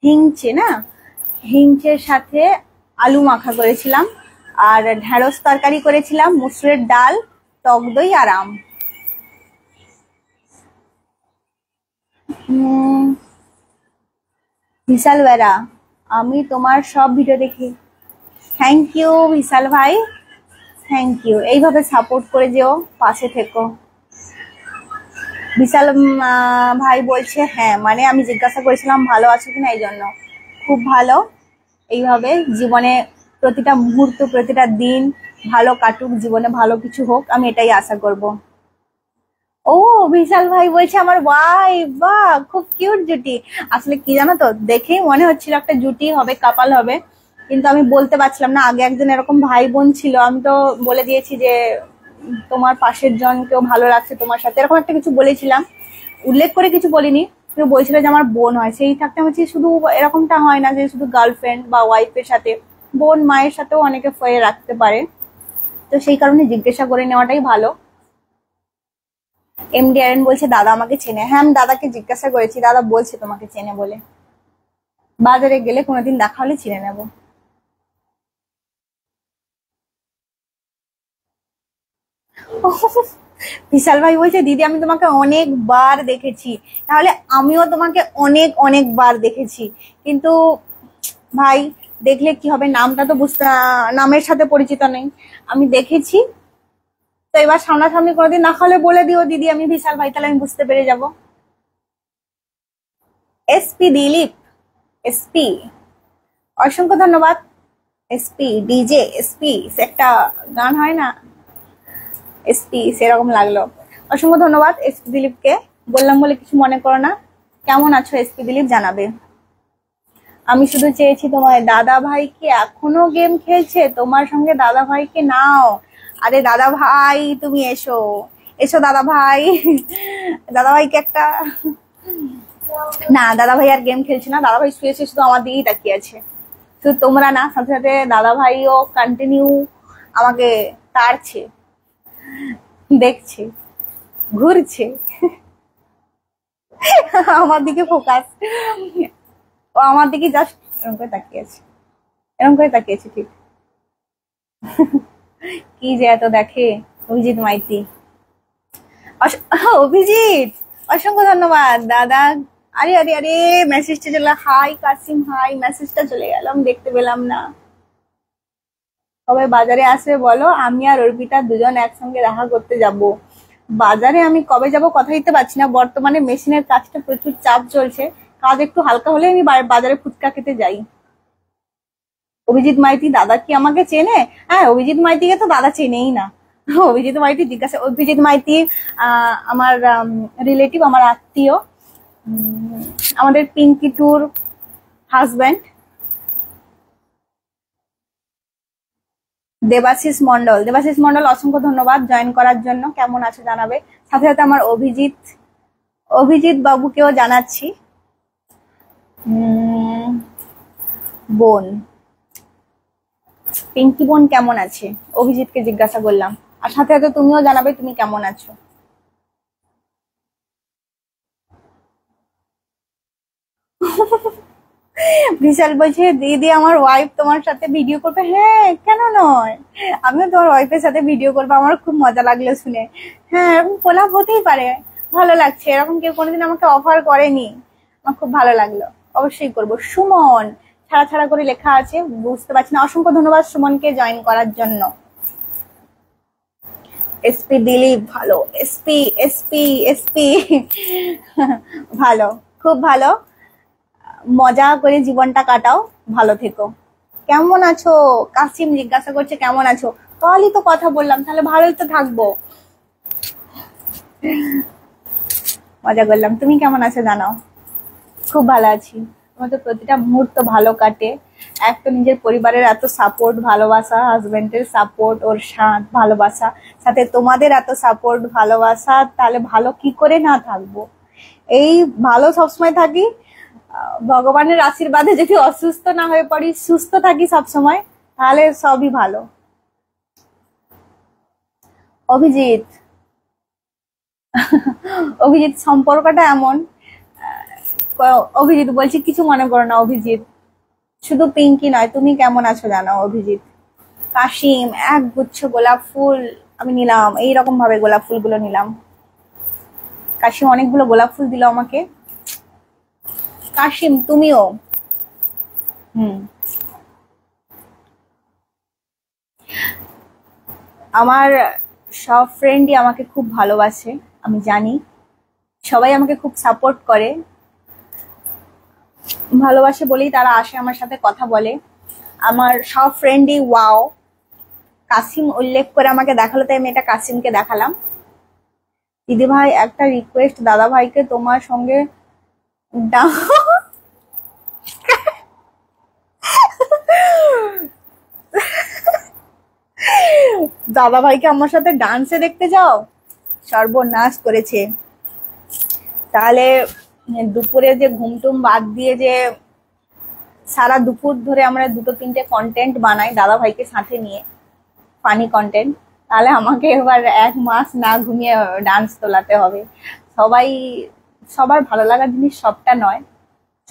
হিংচে না, হিংচের সাথে আলু মাখা করেছিলাম, আর ঢেঁড়স তরকারি করেছিলাম, মুসুরের ডাল, টক দই আর আম। বিশাল বেড়া, আমি তোমার সব ভিডিও দেখি। থ্যাংক ইউ বিশাল ভাই, থ্যাংক ইউ। এইভাবে সাপোর্ট করে যেও, পাশে থেকো। বিশাল ভাই বলছে হ্যাঁ, মানে আমি জিজ্ঞাসা করেছিলাম ভালো আছো কিনা, এই জন্য। খুব ভালো, এইভাবে জীবনে প্রতিটা মুহূর্ত প্রতিটা দিন ভালো কাটুক, জীবনে ভালো কিছু হোক, আমি এটাই আশা করব। ও বিশাল ভাই বলছে আমার ভাই, বাহ খুব কিউট জুটি। আসলে কি জানো তো, দেখেই মনে হচ্ছিল একটা জুটি হবে, কাপাল হবে, কিন্তু আমি বলতে পারছিলাম না। আগে একজন এরকম ভাই বোন ছিল, আমি তো বলে দিয়েছি যে তোমার পাশের জন কেউ ভালো লাগছে তোমার সাথে, এরকম একটা কিছু বলেছিলাম, উল্লেখ করে কিছু বলিনি, কেউ বলছিল যে আমার বোন হয়। সেই থাকতে আমি শুধু এরকমটা হয় না যে শুধু গার্লফ্রেন্ড বা ওয়াইফের সাথে, বোন মায়ের সাথেও অনেকে ফয়ে রাখতে পারে, তো সেই কারণে জিজ্ঞাসা করে নেওয়াটাই ভালো। এমডি আরএন বলছে দাদা আমাকে চেনে। হ্যাঁ আমি দাদাকে জিজ্ঞাসা করেছি, দাদা বলছে তোমাকে চেনে বলে। বাজারে গেলে কোনোদিন দেখা হলে চিনে নেব। বিশাল ভাই বলছে দিদি আমি তোমাকে অনেকবার দেখেছি। তাহলে আমিও তোমাকে অনেক অনেকবার দেখেছি, কিন্তু ভাই দেখলে কি হবে, নামটা তো বুঝতে, নামের সাথে পরিচিত নেই। আমি দেখেছি, তো এবার সামনাসামনি কোনোদিন না হলে বলে দিও দিদি আমি বিশাল ভাই, তাহলে আমি বুঝতে পেরে যাব। এসপি দিলীপ, এসপি অসংখ্য ধন্যবাদ। এসপি ডিজে, এসপি একটা গান হয় না, এসপি সেরকম লাগলো। অসংখ্য ধন্যবাদ এসপি দিলীপকে, বললাম বলে কিছু মনে করো না। কেমন আছো এসপি দিলীপ জানাবে। আমি শুধু চেয়েছি তোমার দাদা ভাই কি এখনো গেম খেলছে, তোমার সঙ্গে দাদা ভাইকে নাও। আরে দাদা ভাই তুমি এসো, এসো দাদা ভাই। দাদা ভাইকে একটা, না দাদা ভাই আর গেম খেলছে না, দাদা ভাই শুয়েছে, শুধু আমার দিকেই তাকিয়ে আছে। শুধু তোমরা না, সাথে সাথে দাদা ভাইও কন্টিনিউ আমাকে তাড়ছে, দেখছে, ঘুরছে। আমার দিকে ফোকাস। ও আমার দিকে জাস্ট এরকম করে তাকিয়েছে, এরকম করে তাকিয়েছে ঠিক। কি যে এত দেখে অভিজিৎ মাইতি। অভিজিৎ অসংখ্য ধন্যবাদ দাদা। আরে আরে আরে মেসেজটা চলে, হাই কাসিম হাই, মেসেজটা চলে গেলাম, দেখতে পেলাম না। সবাই বাজারে আসবে বলো, আমি আর অর্পিতা দুজন একসঙ্গে দেখা করতে যাব। বাজারে আমি কবে যাব কথা দিতে পারছি না, বর্তমানে মেশিনের কাজটা প্রচুর চাপ চলছে, কাজ একটু হালকা হলে আমি বাজারে ফুচকা খেতে যাই। অভিজিৎ মাইতি দাদা কি আমাকে চেনে? হ্যাঁ, অভিজিৎ মাইতিকে তো দাদা চেনেই না। অভিজিৎ মাইতি জিজ্ঞাসা, অভিজিৎ মাইতি আমার রিলেটিভ, আমার আত্মীয়, আমাদের পিঙ্কি টুর হাজব্যান্ড। দেবাশিস মন্ডল, দেবাশিস মন্ডল অসংখ্য ধন্যবাদ জয়েন করার জন্য। কেমন আছো জানাবে। সাথে সাথে আমার অভিজিৎ, অভিজিৎ বাবুকেও জানাচ্ছি। বোন, পিঙ্কি বোন কেমন আছে, অভিজিৎকে জিজ্ঞাসা করলাম। আর সাথে সাথে তুমিও জানাবে তুমি কেমন আছো। বিশাল বলছে দিদি আমার ওয়াইফ তোমার সাথে ভিডিও করবে। হ্যাঁ কেন নয়, আমিও তোমার ওয়াইফের সাথে ভিডিও করবো, আমার খুব মজা লাগলো শুনে। হ্যাঁ এরকম কোলাপ হতেই পারে, ভালো লাগছে, এরকম কেউ কোনোদিন আমাকে অফার করেনি, আমার খুব ভালো লাগলো, অবশ্যই করবো। সুমন ছাড়া ছাড়া করে লেখা আছে, বুঝতে পারছি না, অসংখ্য ধন্যবাদ সুমনকে জয়েন করার জন্য। এসপি দিলীপ ভালো, এসপি এসপি এসপি ভালো, খুব ভালো, মজা করে জীবনটা কাটাও, ভালো থেকো। কেমন আছো কাসিম জিজ্ঞাসা করছে কেমন আছো, কালই তো কথা বললাম, তাহলে ভালোই তো থাকবো। মজা করলাম, তুমি কেমন আছো জানাও। খুব ভালো আছি, তোমার তো প্রতিটা মুহূর্ত ভালো কাটে। এক তো নিজের পরিবারের এত সাপোর্ট ভালোবাসা, হাজবেন্ডের সাপোর্ট, ওর সাথ ভালোবাসা, সাথে তোমাদের এত সাপোর্ট ভালোবাসা, তাহলে ভালো কি করে না থাকবো। এই ভালো সবসময় থাকি, ভগবানের আশীর্বাদে যদি অসুস্থ না হয়ে পড়ি, সুস্থ থাকি সবসময়, তাহলে সবই ভালো। অভিজিৎ, অভিজিৎ সম্পর্কটা এমন, অভিজিৎ বলছি কিছু মনে করো না অভিজিৎ, শুধু পিঙ্কি নয় তুমি কেমন আছো জানাও অভিজিৎ। কাশিম এক গুচ্ছ গোলাপ ফুল আমি নিলাম, এইরকম ভাবে গোলাপ ফুলগুলো নিলাম। কাশিম অনেকগুলো গোলাপ ফুল দিল আমাকে। কাশিম তুমিও। আমার সব ফ্রেন্ডই আমাকে খুব ভালোবাসে, আমি জানি সবাই আমাকে খুব সাপোর্ট করে, ভালোবাসে বলেই তারা আসে আমার সাথে কথা বলে। আমার সব ফ্রেন্ডই ওয়াও, কাসিম উল্লেখ করে আমাকে দেখালো তাই আমি এটা কাসিমকে দেখালাম। দিদি ভাই একটা রিকোয়েস্ট, দাদা ভাইকে তোমার সঙ্গে দাদা ভাইকে আমার সাথে ডান্সে দেখতে যাও, সর্বনাশ করেছে। তাহলে দুপুরে যে ঘুমটুম বাদ দিয়ে যে সারা দুপুর ধরে আমরা দুটো তিনটে কন্টেন্ট বানাই দাদা ভাইকে সাথে নিয়ে, ফানি কন্টেন্ট, তাহলে আমাকে এবার 1 মাস না ঘুমিয়ে ডান্স তোলাতে হবে। সবাই, সবার ভালো লাগার জিনিস সবটা নয়,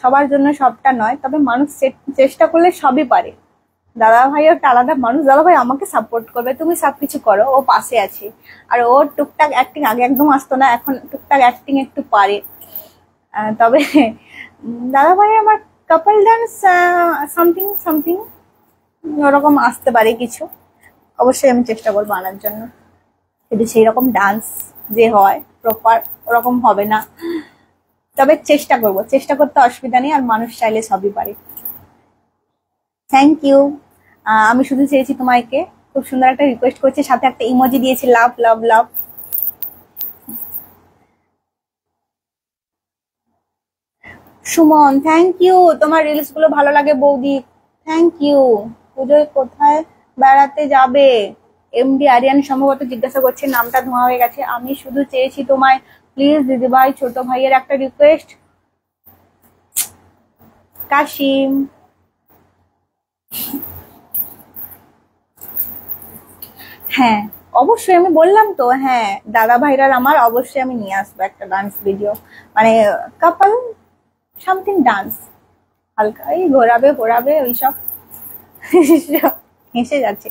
সবার জন্য সবটা নয়, তবে মানুষ চেষ্টা করলে সবই পারে। দাদা ভাই একটা আলাদা মানুষ, দাদা ভাই আমাকে সাপোর্ট করবে, তুমি সবকিছু করো, ও পাশে আছে। আর ও টুকটাক অ্যাক্টিং আগে একদম আসতো না, এখন টুকটাক অ্যাক্টিং একটু পারে। তবে দাদা ভাই আমার কাপল ডান্স সামথিং সামথিং ওরকম আসতে পারে কিছু, অবশ্যই আমি চেষ্টা করবো আনার জন্য, কিন্তু সেই রকম ডান্স যে হয় প্রপার ওরকম হবে না, তবে চেষ্টা করব, চেষ্টা করতে অসুবিধা নেই, আর মানুষ চাইলে সবই পারে। Thank you. আমি শুধু চেয়েছি তোমাকে, খুব সুন্দর একটা রিকোয়েস্ট করছি, সাথে একটা ইমোজি দিয়েছি, লাভ লাভ লাভ। সুমন থ্যাংক ইউ, তোমার রিলস গুলো ভালো লাগে বৌদি, থ্যাংক ইউ। পুজোয় কোথায় বেড়াতে যাবে? এমডি আরিয়ান সম্ভবত জিজ্ঞাসা করছে, নামটা ধোঁয়া হয়ে গেছে। আমি শুধু চেয়েছি তোমায়, প্লিজ দিদিভাই ছোট ভাইয়ের একটা রিকোয়েস্ট। কাশিম হ্যাঁ অবশ্যই, আমি বললাম তো, হ্যাঁ দাদা ভাইরার আমার অবশ্যই আমি নিয়ে আসবো একটা ডান্স ভিডিও, মানে কাপল সামথিং ডান্স, হালকা এই ঘোরাবে ঘোরাবে ওইসব হেসে যাচ্ছে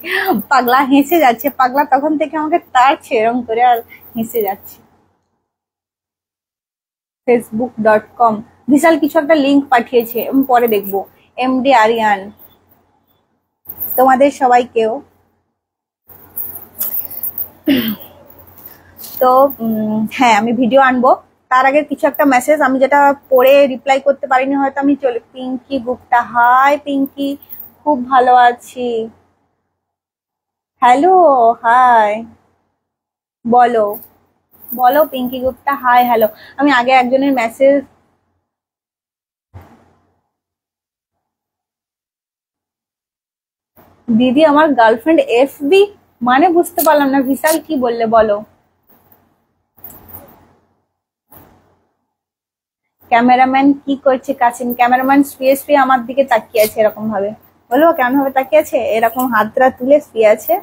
পাগলা, হেসে যাচ্ছে পাগলা, তখন থেকে আমাকে তাড়ছে এরম করে আর হেসে যাচ্ছে। facebook.com বিশাল কিছু একটা লিংক পাঠিয়েছে, আমি পরে দেখবো। এমডি আরিয়ান, তোমাদের সবাইকেও। তো হ্যাঁ, আমি ভিডিও আনবো। তার আগের কিছু একটা মেসেজ আমি যেটা পড়ে রিপ্লাই করতে পারিনি, হয়তো আমি চলে। পিঙ্কি গুপ্তা, হাই পিঙ্কি, খুব ভালো আছি। হ্যালো, হাই, বলো বলো পিঙ্কি গুপ্তা, হাই হ্যালো। আমি আগে একজনের মেসেজ, দিদি আমার গার্লফ্রেন্ড এফবি মানে বুঝতে পারলাম না, বিশাল কি বললে বলো। ক্যামেরাম্যান কি করছে কাসিম? ক্যামেরাম্যান শুয়ে শুয়ে আমার দিকে তাকিয়ে আছে এরকম ভাবে। বলো কেমন ভাবে তাকিয়ে আছে, এরকম হাতটা তুলে শুয়ে আছে।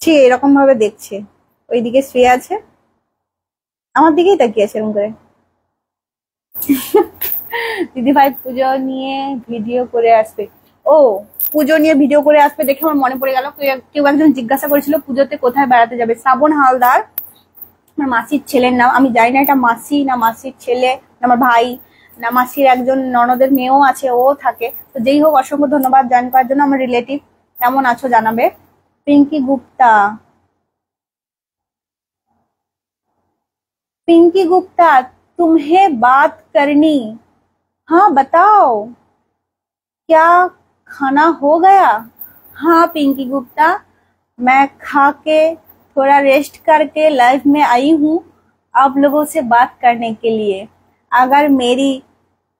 ঠিক এরকম ভাবে দেখছে, ওইদিকে শুয়ে আছে, আমার দিকেই তাকিয়ে আছে এরকম করে। দিদি ভাই পুজো নিয়ে ভিডিও করে আসবে। ও, পুজো নিয়ে ভিডিও করে আসবে দেখে আমার মনে পড়ে গেল, কেউ একজন জিজ্ঞাসা করেছিল পুজোতে কোথায় বেড়াতে যাবে। শ্রাবণ হালদার আমার মাসির ছেলের নাম, আমি জানি না এটা মাসি না মাসির ছেলে না আমার ভাই না মাসির একজন ননদের মেয়েও আছে, ও থাকে। তো যেই হোক, অসংখ্য ধন্যবাদ জয়েন করার জন্য। আমার রিলেটিভ, কেমন আছো জানাবে। পিঙ্কি গুপ্তা, पिंकी गुप्ता, तुम्हें बात करनी। हाँ बताओ, क्या खाना हो गया? हाँ पिंकी गुप्ता, मैं खा के थोड़ा रेस्ट करके लाइव में आई हूँ आप लोगों से बात करने के लिए। अगर मेरी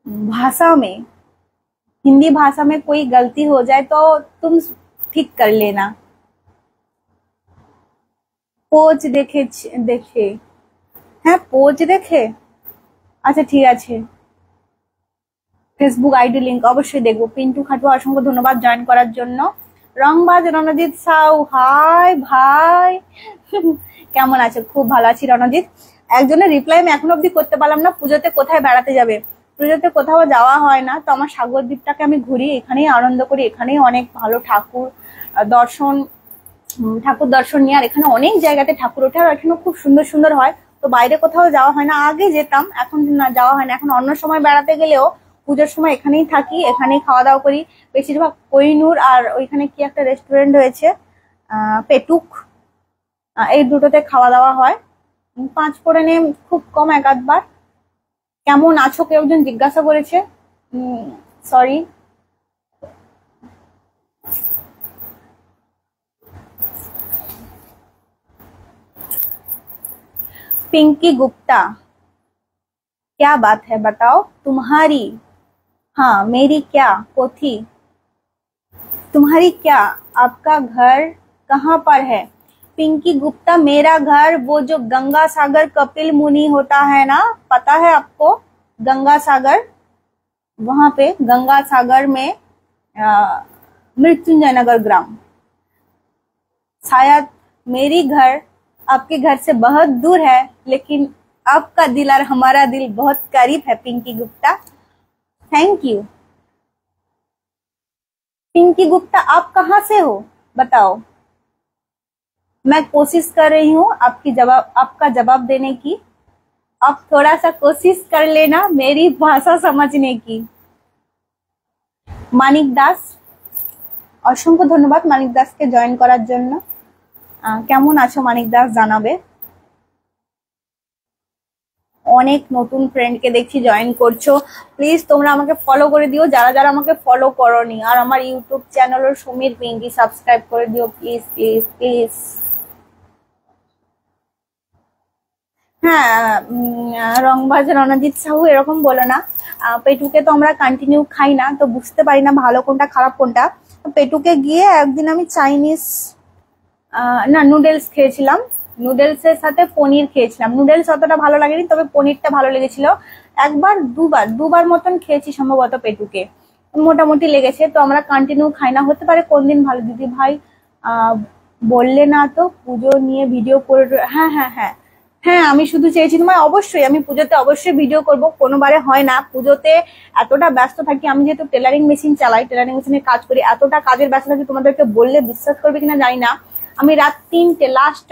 भाषा में, हिंदी भाषा में कोई गलती हो जाए तो तुम ठीक कर लेना। পোজ দেখে, হ্যাঁ পোজ দেখে, আচ্ছা ঠিক আছে। ফেসবুক আইডি লিংক অবশ্যই দেখবো। পিন্টু খাটুয়া, অসংখ্য ধন্যবাদ জয়েন করার জন্য। রংবাজ রণজিৎ সাউ, হাই ভাই, কেমন আছো? খুব ভালো আছি রণজিৎ। একজনের রিপ্লাই আমি এখনো অব্দি করতে পারলাম না, পুজোতে কোথায় বেড়াতে যাবে। পুজোতে কোথাও যাওয়া হয় না, তো আমার সাগর দ্বীপটাকে আমি ঘুরি, এখানেই আনন্দ করি, এখানেই অনেক ভালো ঠাকুর দর্শন নিয়ে, আর এখানে অনেক জায়গাতে ঠাকুর ওঠে, আর এখানে খুব সুন্দর সুন্দর হয়। তো বাইরে কোথাও যাওয়া হয় না, আগে যেতাম, এখন না যাওয়া হয় না। এখন অন্য সময় বেড়াতে গেলেও পুজোর সময় এখানেই থাকি, এখানেই খাওয়া দাওয়া করি। বেশিরভাগ কোহিনুর আর ওইখানে কি একটা রেস্টুরেন্ট হয়েছে পেটুক, এই দুটোতে খাওয়া দাওয়া হয়। পাঁচ ফোড়নে খুব কম এক আধবার। কেমন আছো কেউ একজন জিজ্ঞাসা করেছে, সরি। पिंकी गुप्ता, क्या बात है बताओ तुम्हारी। हाँ मेरी क्या पोथी, तुम्हारी क्या, आपका घर कहाँ पर है? पिंकी गुप्ता, मेरा घर वो जो गंगा सागर कपिल मुनि होता है ना, पता है आपको? गंगा सागर, वहां पे गंगा सागर में मृत्युंजय नगर ग्राम। शायद मेरी घर आपके घर से बहुत दूर है, लेकिन आपका दिल और हमारा दिल बहुत करीब है पिंकी गुप्ता। Thank you. पिंकी गुप्ता, आप कहाँ से हो बताओ। मैं कोशिश कर रही हूँ आपका जवाब देने की, आप थोड़ा सा कोशिश कर लेना मेरी भाषा समझने की। মানিক দাস, অসংখ্য ধন্যবাদ মানিক দাসকে জয়েন করার জন্য। কেমন আছো মানিক দাস জানাবে। অনেক নতুন ফ্রেন্ডকে দেখছি জয়েন করছো, প্লিজ তোমরা আমাকে ফলো করে দিও যারা যারা আমাকে ফলো করোনি, আর আমার YouTube channel Sameer Pinky subscribe করে দিও প্লিজ প্লিজ প্লিজ। হ্যাঁ, রংবাজ রণজিৎ সাহু এরকম বলো না। পেটুকে তো আমরা কন্টিনিউ খাই না, তো বুঝতে পারি না ভালো কোনটা খারাপ কোনটা। পেটুকে গিয়ে একদিন আমি চাইনিজ না নুডলস খেয়েছিলাম, নুডলস এর সাথে পনির খেয়েছিলাম। নুডলস অতটা ভালো লাগেনি, তবে পনিরটা ভালো লেগেছিল। একবার দুবার মতন খেয়েছি সম্ভবত পেটুকে, মোটামুটি লেগেছে। তো আমরা কন্টিনিউ খাই না, হতে পারে কোন দিন ভালো। দিদি ভাই বললে না তো পুজো নিয়ে ভিডিও করে, হ্যাঁ হ্যাঁ হ্যাঁ, হ্যাঁ, আমি শুধু চেয়েছি তোমার, অবশ্যই আমি পুজোতে অবশ্যই ভিডিও করব, কোনোবারে হয় না। পুজোতে এতটা ব্যস্ত থাকি, আমি যেহেতু টেলারিং মেশিন চালাই, টেলারিং মেশিনে কাজ করি, এতটা কাজের ব্যস্ত থাকি, তোমাদেরকে বললে বিশ্বাস করবে কিনা জানি না। আমি রাত 3টে, লাস্ট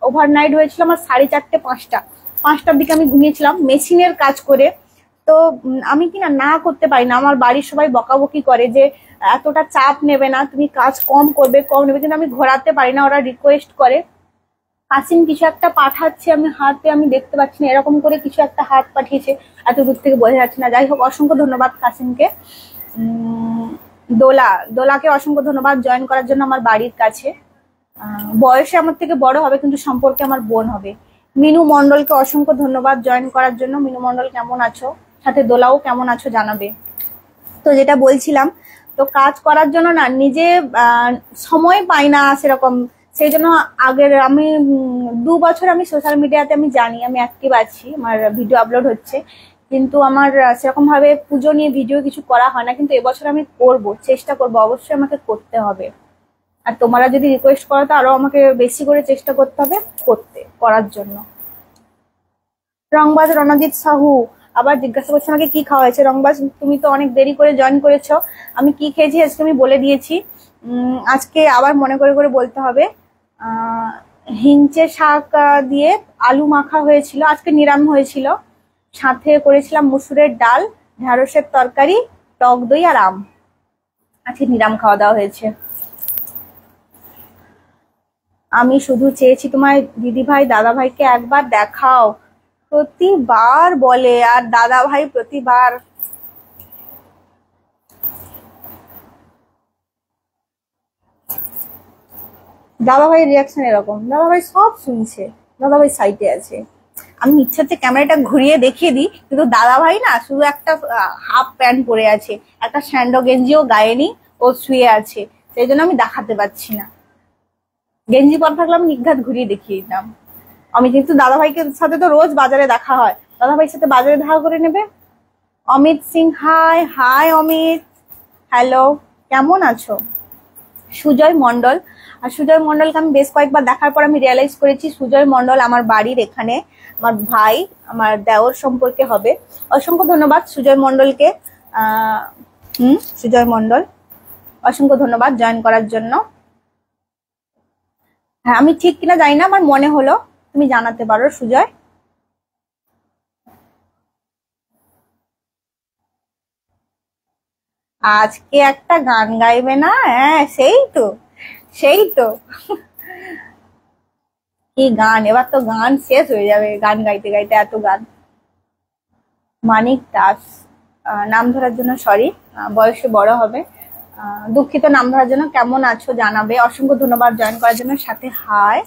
ওভারনাইট হয়েছিল আমার 4:30 5টার দিকে আমি ঘুমিয়েছিলাম মেশিনের কাজ করে। তো আমি কিনা না করতে পারি না, আমার বাড়ির সবাই বকাবকি করে যে এতটা চাপ নেবে না, তুমি কাজ কম করবে, কিন্তু আমি ঘোরাতে পারি না, ওরা রিকোয়েস্ট করে। কাসিম কিছু একটা পাঠাচ্ছে, আমি হাতে আমি দেখতে পাচ্ছি না, এরকম করে কিছু একটা হাত পাঠিয়েছে, এত দূর থেকে বোঝা যাচ্ছে না। যাই হোক, অসংখ্য ধন্যবাদ কাসিমকে। দোলাকে অসংখ্য ধন্যবাদ জয়েন করার জন্য আমার বাড়ির কাছে। বয়সে আমার থেকে বড় হবে কিন্তু সম্পর্কে আমার বোন হবে। মিনু মন্ডলকে অসংখ্য ধন্যবাদ জয়েন করার জন্য। মিনু মন্ডল কেমন আছো, সাথে দোলাও কেমন আছো জানাবে। তো যেটা বলছিলাম, তো কাজ করার জন্য না নিজে সময় পাই না সেরকম, সেই জন্য আগের আমি 2 বছর আমি সোশ্যাল মিডিয়াতে আমি জানি আমি অ্যাক্টিভ আছি, আমার ভিডিও আপলোড হচ্ছে, কিন্তু আমার সেরকম ভাবে পুজো নিয়ে ভিডিও কিছু করা হয় না। কিন্তু এবছর আমি করব, চেষ্টা করব, অবশ্যই আমাকে করতে হবে। আর তোমরা যদি রিকোয়েস্ট করো তো আরো আমাকে বেশি করে চেষ্টা করতে হবে করার জন্য। রংবাজ রণজিৎ সাহু আবার জিজ্ঞাসা করছে আমাকে কি খাওয়া হয়েছে। রংবাজ, তুমি তো অনেক দেরি করে জয়েন করেছো, আমি কি খেয়েছি আজকে আমি বলে দিয়েছি। আজকে আবার মনে করে করে বলতে হবে। হিংচে শাক দিয়ে আলু মাখা হয়েছিল, আজকে নিরাম হয়েছিল, সাথে করেছিলাম মুসুরের ডাল, ঢেঁড়সের তরকারি, টক দই আর আম। আজকে নিরাম খাওয়া দাওয়া হয়েছে। আমি শুধু চেয়েছি তোমার দিদি ভাই দাদা ভাইকে একবার দেখাও, প্রতিবার বলে, আর দাদা ভাই প্রতিবার। দাদা ভাইয়ের রিয়াকশন এরকম, দাদা ভাই সব শুনছে, দাদা ভাই সাইটে আছে। আমি ইচ্ছে হচ্ছে ক্যামেরাটা ঘুরিয়ে দেখিয়ে দিই, কিন্তু দাদা ভাই না শুধু একটা হাফ প্যান্ট পরে আছে, একটা স্যান্ডো গেঞ্জিও গায়েনি, ও শুয়ে আছে, সেই জন্য আমি দেখাতে পারছি না। গেঞ্জি পর থাকলে আমি নিঘাত ঘুরিয়ে দেখিয়ে দিতাম। আমি কিন্তু দাদা ভাইকে সাথে তো রোজ বাজারে দেখা হয়, দাদা ভাইয়ের সাথে বাজারে দেখা করে নেবে। Amit Singh, high high Amit, hello, কেমন আছো। সুজয় মন্ডল, আর সুজয় মন্ডলকে আমি বেশ কয়েকবার দেখার পর আমি রিয়েলাইজ করেছি সুজয় মন্ডল আমার বাড়ির এখানে, আমার ভাই, আমার দেওর সম্পর্কে হবে। অসংখ্য ধন্যবাদ সুজয় মন্ডলকে। সুজয় মন্ডল অসংখ্য ধন্যবাদ জয়েন করার জন্য। হ্যাঁ, আমি ঠিক কিনা জানি না, আমার মনে হলো তুমি জানাতে পারো সুজয়। আজকে একটা গান গাইবে না? হ্যাঁ, সেই তো কি গান, এবার তো গান শেষ হয়ে যাবে, গান গাইতে গাইতে এত গান। মানিক দাস, নাম ধরার জন্য সরি, বয়সে বড় হবে, দুঃখিত নাম ধরার জন্য। কেমন আছো জানাবে। অসংখ্য ধন্যবাদ জয়েন করার জন্য, সাথে হাই।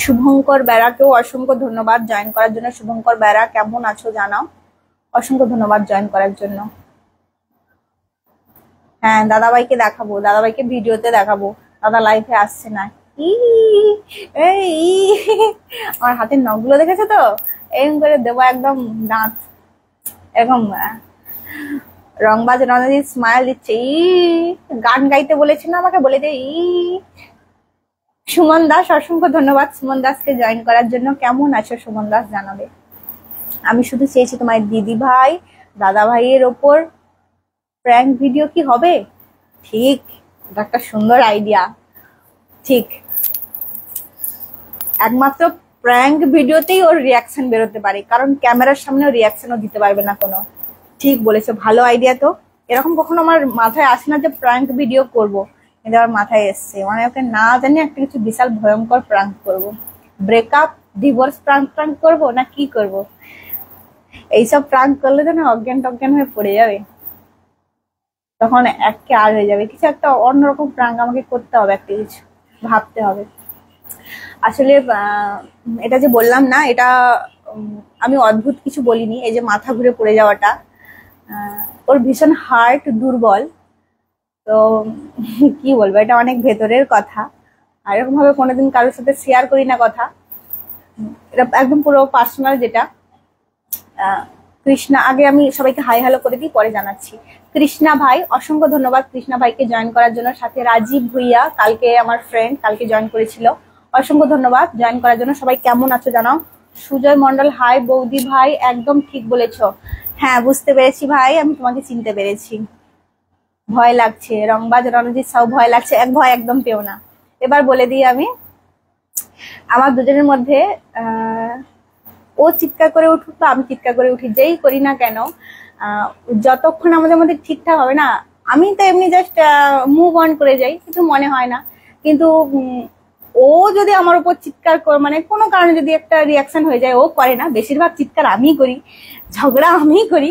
শুভঙ্কর বেড়াকেও অসংখ্য ধন্যবাদ জয়েন করার জন্য। শুভঙ্কর বেড়া, কেমন আছো জানাও। অসংখ্য ধন্যবাদ জয়েন করার জন্য। হ্যাঁ, দাদাভাইকে দেখাবো, দাদাভাইকে ভিডিওতে দেখাবো, দাদা লাইফে আসছে না। আমার হাতের নখগুলো দেখেছো তো, এরকম করে দেবো একদম দাঁত এরকম। রংবাজ রণজিৎ স্মাইল দিচ্ছে, গান গাইতে বলেছে না আমাকে, বলে দে। সুমন দাস, অসংখ্য ধন্যবাদ সুমন দাসকে জয়েন করার জন্য। কেমন আছো সুমন দাস জানাবে। আমি শুধু চেয়েছি তোমার দিদি ভাই দাদা ভাইয়ের ওপর প্র্যাঙ্ক ভিডিও কি হবে? ঠিক, এটা একটা সুন্দর আইডিয়া। ঠিক, একমাত্র প্র্যাঙ্ক ভিডিওতেই ওর রিয়াকশন বেরোতে পারে, কারণ ক্যামেরার সামনেও রিয়াকশনও দিতে পারবে না কোনো। ঠিক বলেছো, ভালো আইডিয়া তো। এরকম কখনো আমার মাথায় আসে না যে প্র্যাঙ্ক ভিডিও করব, কিন্তু আমার মাথায় এসছে, মানে ওকে না জানি একটা কিছু বিশাল ভয়ঙ্কর প্র্যাঙ্ক করব। ব্রেকআপ, ডিভোর্স প্র্যাঙ্ক করব না কি করব। এইসব প্র্যাঙ্ক করলে তো না অজ্ঞান টজ্ঞান হয়ে পড়ে যাবে, তখন একে আর হয়ে যাবে। কিছু একটা অন্যরকম প্র্যাঙ্ক আমাকে করতে হবে, একটা কিছু ভাবতে হবে। আসলে এটা যে বললাম না, এটা আমি অদ্ভুত কিছু বলিনি। এই যে মাথা ঘুরে পড়ে যাওয়াটা, ওর ভীষণ হার্ট দুর্বল, তো কি বলবো, এটা অনেক ভেতরের কথা। আর এরকম ভাবে কোনোদিন কারোর সাথে শেয়ার করি না কথা, এটা একদম পুরো পার্সোনাল। যেটা কৃষ্ণা, আগে আমি সবাইকে হাই হ্যালো করে দিই, পরে জানাচ্ছি। কৃষ্ণা ভাই, অসংখ্য ধন্যবাদ কৃষ্ণা ভাইকে জয়েন করার জন্য। সাথে রাজীব ভুইয়া, কালকে আমার ফ্রেন্ড, কালকে জয়েন করেছিল, অসংখ্য ধন্যবাদ জয়েন করার জন্য। সবাই কেমন আছো জানাও। সুজয় মন্ডল হাই বৌদি ভাই, একদম ঠিক বলেছো। হ্যাঁ বুঝতে পেরেছি ভাই, আমি তোমাকে চিনতে পেরেছি। ভয় লাগছে, রংবাজ রণজিৎ সাউ ভয় লাগছে, ভয় একদম পেও না। এবার বলে দিই আমি, আমার দুজনের মধ্যে ও চিৎকার করে উঠুক তো আমি চিৎকার করে উঠি, যেই করি না কেন যতক্ষণ আমাদের মধ্যে ঠিকঠাক হবে না, আমি তো এমনি জাস্ট মুভ অন করে যাই, কিছু মনে হয় না। কিন্তু ও যদি আমার উপর চিৎকার করে, মানে কোনো কারণে যদি একটা রিয়াকশন হয়ে যায়, ও করে না, বেশিরভাগ চিৎকার আমিই করি, ঝগড়া আমিই করি,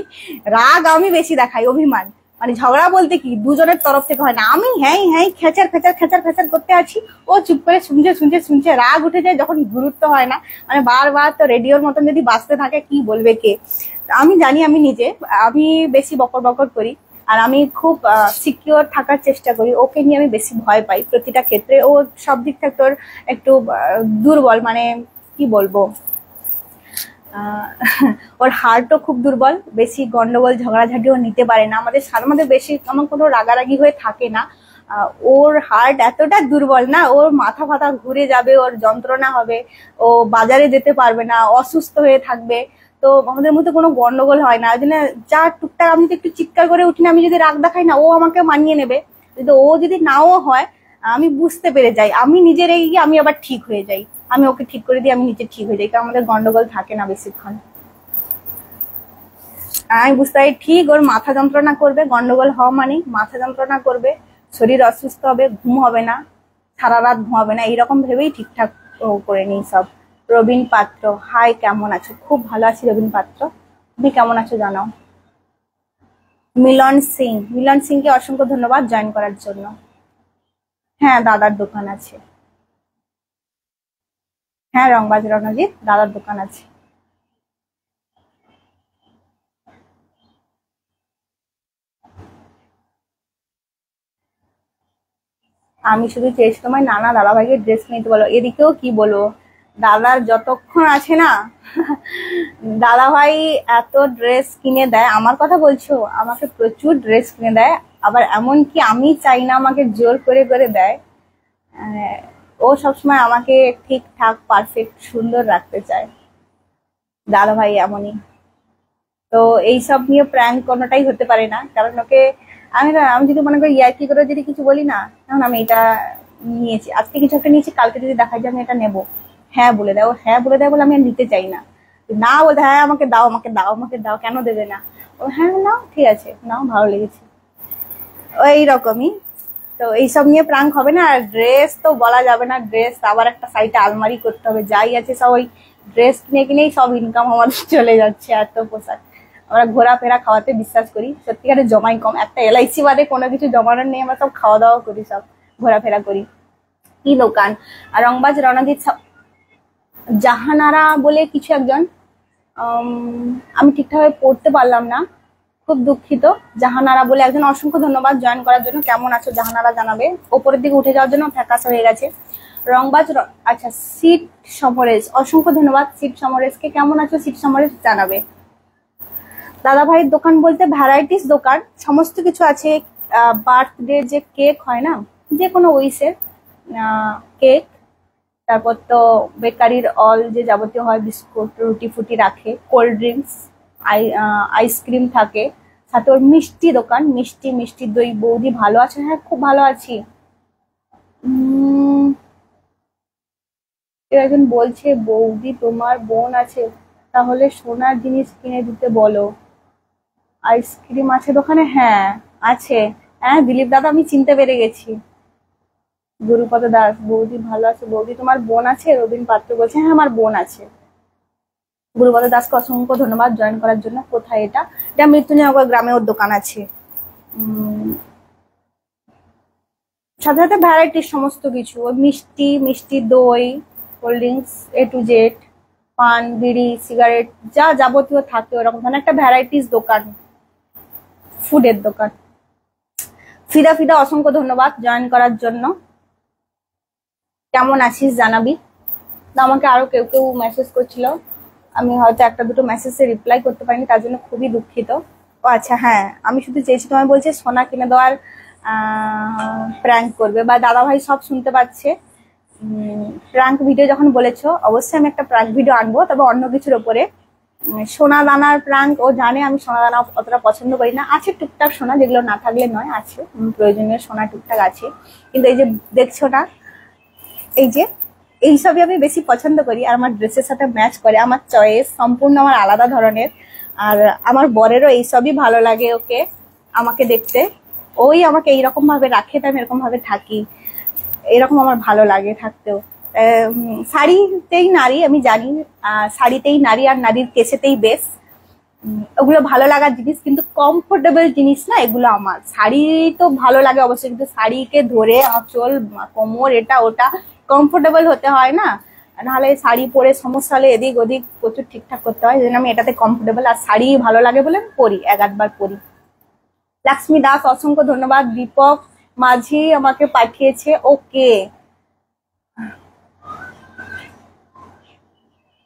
রাগ আমি বেশি দেখাই, অভিমান। মানে ঝগড়া বলতে কি দুজনের তরফ থেকে হয় না, আমি হ্যাঁ হ্যাঁ খেচার খেচার খেচার খেচার করতে আছি, ও চুপ করে শুনছে শুনছে শুনছে, রাগ উঠে যায় যখন গুরুত্ব হয় না, মানে বারবার তো রেডিওর মতন যদি বাজতে থাকে কি বলবে কে। আমি জানি আমি নিজে, আমি বেশি বকর বকর করি, আর আমি খুব সিকিউর থাকার চেষ্টা করি, ওকে নিয়ে আমি বেশি ভয় পাই প্রতিটা ক্ষেত্রে। ও সব দিক থেকে তোর একটু দুর্বল, মানে কি বলবো, ওর হার্টও খুব দুর্বল, বেশি গন্ডগোল ঝগড়াঝাটিও নিতে পারে না, আমাদের বেশি আমার কোনো রাগারাগি হয়ে থাকে না। ওর হার্ট এতটা দুর্বল না, ওর মাথা ফাথা ঘুরে যাবে, ওর যন্ত্রণা হবে, ও বাজারে যেতে পারবে না, অসুস্থ হয়ে থাকবে। তো আমাদের মধ্যে কোনো গন্ডগোল হয় না, ওই জন্য যা টুকটাক আমি একটু চিৎকার করে উঠি না, আমি যদি রাগ দেখাই না, ও আমাকে মানিয়ে নেবে। কিন্তু ও যদি নাও হয়, আমি বুঝতে পেরে যাই, আমি নিজে রেগে গিয়ে আমি আবার ঠিক হয়ে যাই, আমি ওকে ঠিক করে দিই, আমি নিজে ঠিক হয়ে যাই, কারণ আমাদের গন্ডগোল থাকে না বেশিক্ষণ। আমি বুঝতে পারি ঠিক ওর মাথা যন্ত্রণা করবে, গন্ডগোল হওয়া মানে মাথা যন্ত্রণা করবে, শরীর অসুস্থ হবে, ঘুম হবে না, সারা রাত ঘুমাবে না, এইরকম ভেবেই ঠিকঠাক করে নিই সব। রবিন পাত্র হাই, কেমন আছো? খুব ভালো আছি রবিন পাত্র, তুমি কেমন আছো জানাও। মিলন সিংকে অসংখ্য ধন্যবাদ জয়েন করার জন্য। হ্যাঁ দাদার দোকান আছে, হ্যাঁ রংবাজ রণজিৎ দাদার দোকান আছে। আমি শুধু চেয়েছি তোমায় নানা দাদাভাইকে ড্রেস নিতে বলো, এদিকেও কি বলবো, দাদার যতক্ষণ আছে না দাদাভাই এত ড্রেস কিনে দেয়, আমার কথা বলছো, আমাকে প্রচুর ড্রেস কিনে দেয়, আবার এমন কি আমি চাই না আমাকে জোর করে করে দেয়। ও সবসময় আমাকে ঠিকঠাক পারফেক্ট সুন্দর রাখতে চায়, দাদাভাই এমনই। তো এইসব নিয়ে প্র্যাঙ্ক কোনোটাই হতে পারে না, কারণ ওকে আমি যদি মনে করি ইয়ার্কি করে যদি কিছু বলি না, কারণ আমি এটা নিয়েছি, আজকে কিছু একটা নিয়েছি, কালকে যদি দেখা যায় আমি এটা নেবো, হ্যাঁ বলে দেয়, ও হ্যাঁ বলে দেয় বলে আমি নিতে চাই না, না বলতে হ্যাঁ আমাকে দাও আমাকে দাও আমাকে দাও, কেন দেবে না, ও হ্যাঁ নাও ঠিক আছে নাও ভালো লেগেছে, ও এইরকমই। তো এইসব নিয়ে প্রাঙ্ক হবে না। আর ড্রেস তো বলা যাবে না, ড্রেস আবার একটা সাইডে আলমারি করতে হবে, যাই আছে সব ওই ড্রেস কিনে কিনেই সব ইনকাম আমাদের চলে যাচ্ছে, এত পোশাক। আমরা ঘোরাফেরা খাওয়াতে বিশ্বাস করি, সত্যিকারের জমাই কম, একটা এলআইসি বাদে কোনো কিছু জমানোর নেই, আমরা সব খাওয়া দাওয়া করি, সব ঘোরাফেরা করি। কি দোকান? আর রংবাজ রণজিৎ জাহানারা বলে কিছু একজন, আমি ঠিকঠাক পড়তে পারলাম না, খুব দুঃখিত। জাহানারা বলে একজন, অসংখ্য ধন্যবাদ জয়েন করার জন্য। কেমন আছো জাহানারা জানাবে, ওপরের দিকে উঠে যাওয়ার জন্য ফ্যাকাশে হয়ে গেছে। রংবাজ আচ্ছা সিট সমরেশ, অসংখ্য ধন্যবাদ সিট সমরেশকে, কেমন আছো সিট সমরেশ জানাবে। দাদা ভাইয়ের দোকান বলতে ভ্যারাইটিস দোকান, সমস্ত কিছু আছে। বার্থডে যে কেক হয় না, যে কোনো উইসের কেক, তারপর তো বেকারির অল যে যাবতীয় হয়, বিস্কুট রুটি ফুটি রাখে, কোল্ড ড্রিঙ্কস, আইসক্রিম থাকে, সাথে ওর মিষ্টি দোকান, মিষ্টি মিষ্টি দই। বৌদি ভালো আছে? হ্যাঁ খুব ভালো আছি। একজন বলছে বৌদি তোমার বোন আছে, তাহলে সোনার জিনিস কিনে দিতে বলো। আইসক্রিম আছে দোকানে? হ্যাঁ আছে, হ্যাঁ দিলীপ দাদা আমি চিনতে পেরে গেছি। গুরুপদ দাস বৌদি ভালো আছে, বৌদি তোমার বোন আছে? রবীন পাত্র বলছে হ্যাঁ আমার বোন আছে। গুরুপদ দাসকে অসংখ্য ধন্যবাদ জয়েন করার জন্য। কোথায় এটা? এটা মৃত্যুঞ্জয়নগর গ্রামে ওর দোকান আছে। সাথে সাথে ভ্যারাইটির সমস্ত কিছু, ওই মিষ্টি মিষ্টি দই, cold drinks A to Z, পান বিড়ি সিগারেট যা যাবতীয় থাকে ওরকম ধরনের একটা ভ্যারাইটিস দোকান, ফুডের দোকান। ফিদা ফিদা অসংখ্য ধন্যবাদ জয়েন করার জন্য। কেমন আছিস জানাবি। আমাকে আরো কেউ কেউ মেসেজ করছিল, আমি হয়তো একটা দুটো মেসেজে রিপ্লাই করতে পারিনি, তার জন্য খুবই দুঃখিত। ও আচ্ছা হ্যাঁ, আমি শুধু চেয়েছি তোমায় বলছে সোনা কিনে দেওয়ার প্র্যাঙ্ক করবে, বা দাদা ভাই সব শুনতে পাচ্ছে, প্রাঙ্ক ভিডিও যখন বলেছো, অবশ্যই আমি একটা প্রাঙ্ক ভিডিও আনবো, তবে অন্য কিছুর ওপরে। সোনা দানার প্রাঙ্ক ও জানে আমি সোনা দানা অতটা পছন্দ করি না। আছে টুকটাক সোনা, যেগুলো না থাকলে নয়, আছে প্রয়োজনীয় সোনা টুকটাক আছে, কিন্তু এই যে দেখছো না, এই যে এইসবই আমি বেশি পছন্দ করি, আর আমার ড্রেসের সাথে ম্যাচ করে। আমার চয়েস সম্পূর্ণ আমার আলাদা ধরনের, আর আমার বরেরও এইসবই ভালো লাগে। ওকে আমাকে দেখতে, ওই আমাকে এইরকম ভাবে রাখে, তাই আমি এরকম ভাবে থাকি, এরকম আমার ভালো লাগে থাকতেও। শাড়িতেই নারী, আমি জানি, শাড়িতেই নারী আর নারীর কেসেতেই বেশ, ওগুলো ভালো লাগার জিনিস, কিন্তু কমফোর্টেবল জিনিস না এগুলো আমার। শাড়ি তো ভালো লাগে অবশ্যই, কিন্তু শাড়িকে ধরে আঁচল কোমর এটা ওটা কমফোর্টেবল হতে হয় না, নাহলে শাড়ি পরে সমস্যা হলে এদিক ওদিক প্রচুর ঠিকঠাক করতে হয়। যেন আমি এটাতে কমফোর্টেবল, আর শাড়ি ভালো লাগে বলে আমি পরি, এক আধবার পরি। লক্ষ্মী দাস অসংখ্য ধন্যবাদ। দীপক মাঝি আমাকে পাঠিয়েছে। ওকে,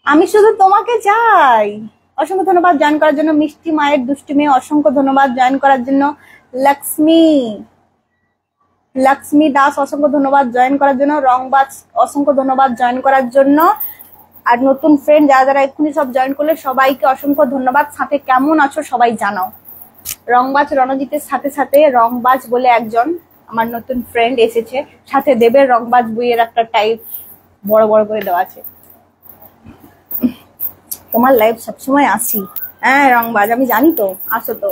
আমি শুধু তোমাকে চাই। অসংখ্য ধন্যবাদ জয়েন করার জন্য। মিষ্টি মায়ের দুষ্টি মেয়ে অসংখ্য ধন্যবাদ জয়েন করার জন্য। লক্ষ্মী দাস অসংখ্য ধন্যবাদ জয়েন করার জন্য। রংবাজ অসংখ্য ধন্যবাদ জয়েন করার জন্য। আর নতুন ফ্রেন্ড যারা যারা এক্ষুনি সব জয়েন করলে সবাইকে অসংখ্য ধন্যবাদ। সাথে কেমন আছো সবাই জানাও। রংবাজ রণজিতের সাথে সাথে রংবাজ বলে একজন আমার নতুন ফ্রেন্ড এসেছে, সাথে দেবের রংবাজ বইয়ের একটা টাইপ বড় বড় করে দেওয়া আছে। তোমার লাইভ সবসময় আসি। হ্যাঁ রংবাজ, আমি জানি তো, আসো তো।